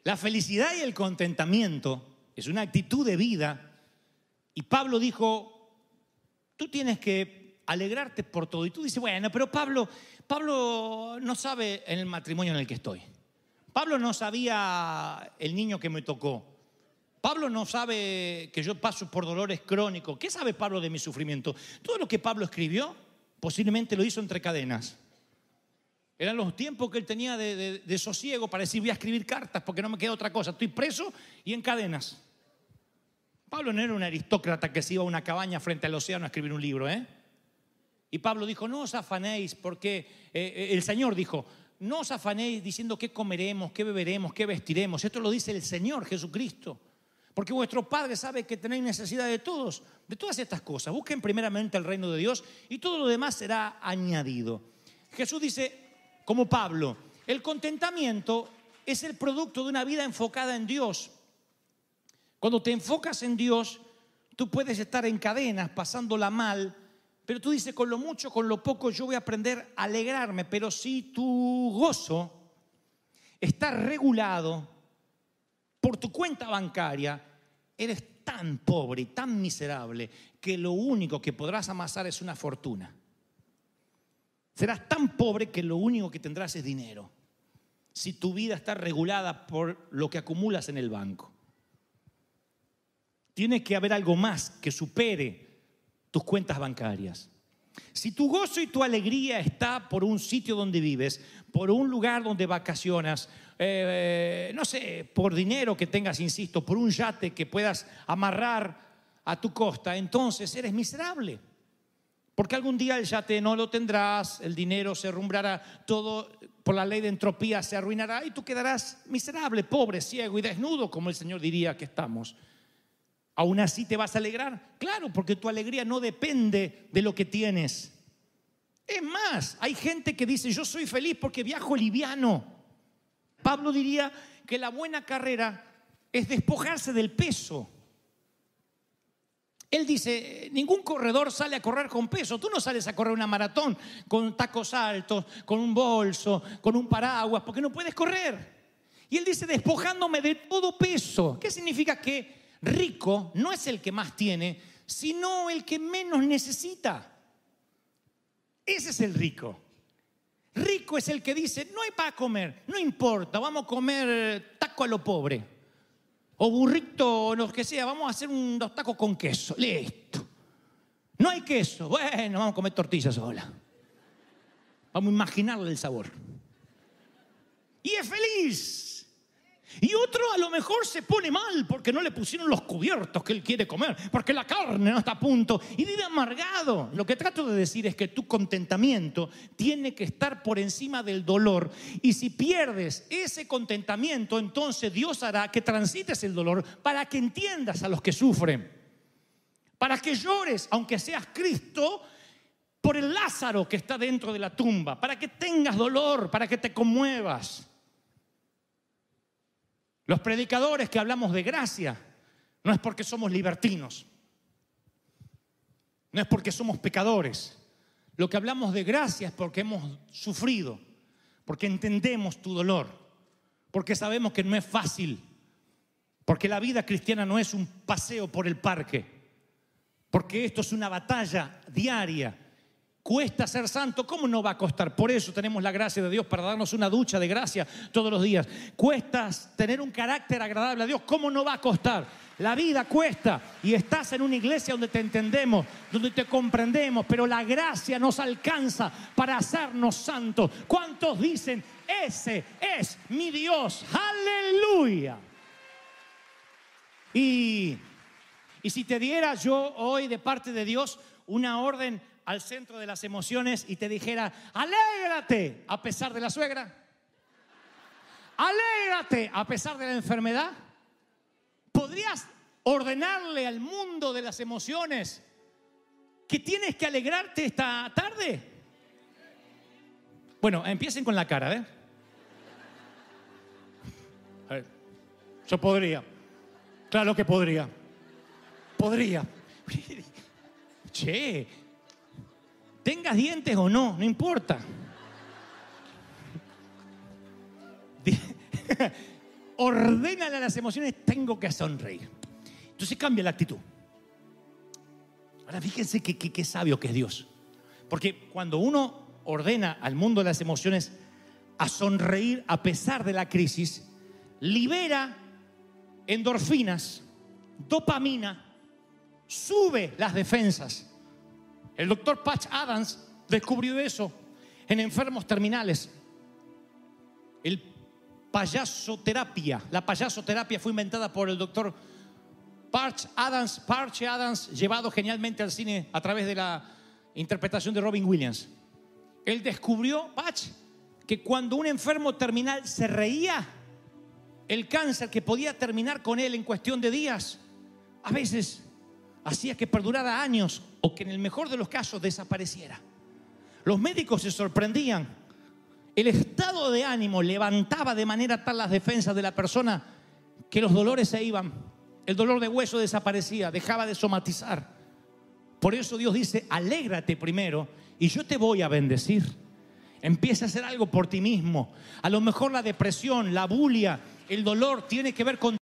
La felicidad y el contentamiento es una actitud de vida. Y Pablo dijo, tú tienes que alegrarte por todo. Y tú dices, bueno, pero Pablo no sabe en el matrimonio en el que estoy. Pablo no sabía el niño que me tocó. Pablo no sabe que yo paso por dolores crónicos. ¿Qué sabe Pablo de mi sufrimiento? Todo lo que Pablo escribió posiblemente lo hizo entre cadenas. Eran los tiempos que él tenía de sosiego para decir, voy a escribir cartas porque no me queda otra cosa. Estoy preso y en cadenas. Pablo no era un aristócrata que se iba a una cabaña frente al océano a escribir un libro, ¿eh? Y Pablo dijo, no os afanéis, porque el Señor dijo, no os afanéis diciendo qué comeremos, qué beberemos, qué vestiremos. Esto lo dice el Señor Jesucristo. Porque vuestro Padre sabe que tenéis necesidad de todas estas cosas. Busquen primeramente el reino de Dios y todo lo demás será añadido. Jesús dice, como Pablo, el contentamiento es el producto de una vida enfocada en Dios. Cuando te enfocas en Dios, tú puedes estar en cadenas, pasándola mal, pero tú dices, con lo mucho, con lo poco, yo voy a aprender a alegrarme. Pero si tu gozo está regulado por tu cuenta bancaria, eres tan pobre y tan miserable que lo único que podrás amasar es una fortuna. Serás tan pobre que lo único que tendrás es dinero, si tu vida está regulada por lo que acumulas en el banco. Tiene que haber algo más que supere tus cuentas bancarias. Si tu gozo y tu alegría está por un sitio donde vives, por un lugar donde vacacionas, no sé, por dinero que tengas, insisto, por un yate que puedas amarrar a tu costa, entonces eres miserable. Porque algún día el yate no lo tendrás, el dinero se rumbrará, todo por la ley de entropía se arruinará y tú quedarás miserable, pobre, ciego y desnudo, como el Señor diría que estamos. ¿Aún así te vas a alegrar? Claro, porque tu alegría no depende de lo que tienes. Es más, hay gente que dice, yo soy feliz porque viajo liviano. Pablo diría que la buena carrera es despojarse del peso. Él dice, ningún corredor sale a correr con peso. Tú no sales a correr una maratón con tacos altos, con un bolso, con un paraguas, porque no puedes correr. Y él dice, despojándome de todo peso. ¿Qué significa? Que rico no es el que más tiene, sino el que menos necesita. Ese es el rico. Rico es el que dice, no hay para comer, no importa, vamos a comer taco a lo pobre. O burrito, o lo que sea, vamos a hacer unos tacos con queso. Listo. No hay queso. Bueno, vamos a comer tortillas sola. Vamos a imaginarle el sabor. Y es feliz. Y otro a lo mejor se pone mal porque no le pusieron los cubiertos que él quiere comer, porque la carne no está a punto y vive amargado. Lo que trato de decir es que tu contentamiento tiene que estar por encima del dolor, y si pierdes ese contentamiento, entonces Dios hará que transites el dolor para que entiendas a los que sufren, para que llores, aunque seas Cristo, por el Lázaro que está dentro de la tumba, para que tengas dolor, para que te conmuevas. Los predicadores que hablamos de gracia no es porque somos libertinos, no es porque somos pecadores. Lo que hablamos de gracia es porque hemos sufrido, porque entendemos tu dolor, porque sabemos que no es fácil, porque la vida cristiana no es un paseo por el parque, porque esto es una batalla diaria. Cuesta ser santo, ¿cómo no va a costar? Por eso tenemos la gracia de Dios para darnos una ducha de gracia todos los días. Cuesta tener un carácter agradable a Dios, ¿cómo no va a costar? La vida cuesta, y estás en una iglesia donde te entendemos, donde te comprendemos, pero la gracia nos alcanza para hacernos santos. ¿Cuántos dicen, ese es mi Dios? ¡Aleluya! Y si te diera yo hoy de parte de Dios una orden al centro de las emociones y te dijera, alégrate a pesar de la suegra, alégrate a pesar de la enfermedad, ¿podrías ordenarle al mundo de las emociones que tienes que alegrarte esta tarde? Bueno, empiecen con la cara, ¿eh? A ver, yo podría, claro que podría. Che, tengas dientes o no, no importa. Ordénale a las emociones, tengo que sonreír. Entonces cambia la actitud. Ahora fíjense qué sabio que es Dios. Porque cuando uno ordena al mundo de las emociones a sonreír a pesar de la crisis, libera endorfinas, dopamina, sube las defensas. El doctor Patch Adams descubrió eso en enfermos terminales. La payasoterapia fue inventada por el doctor Patch Adams, llevado genialmente al cine a través de la interpretación de Robin Williams. Él descubrió, Patch, que cuando un enfermo terminal se reía, el cáncer que podía terminar con él en cuestión de días, a veces hacía que perdurara años o que en el mejor de los casos desapareciera. Los médicos se sorprendían. El estado de ánimo levantaba de manera tal las defensas de la persona que los dolores se iban. El dolor de hueso desaparecía, dejaba de somatizar. Por eso Dios dice, alégrate primero y yo te voy a bendecir. Empieza a hacer algo por ti mismo. A lo mejor la depresión, la bulia, el dolor tiene que ver con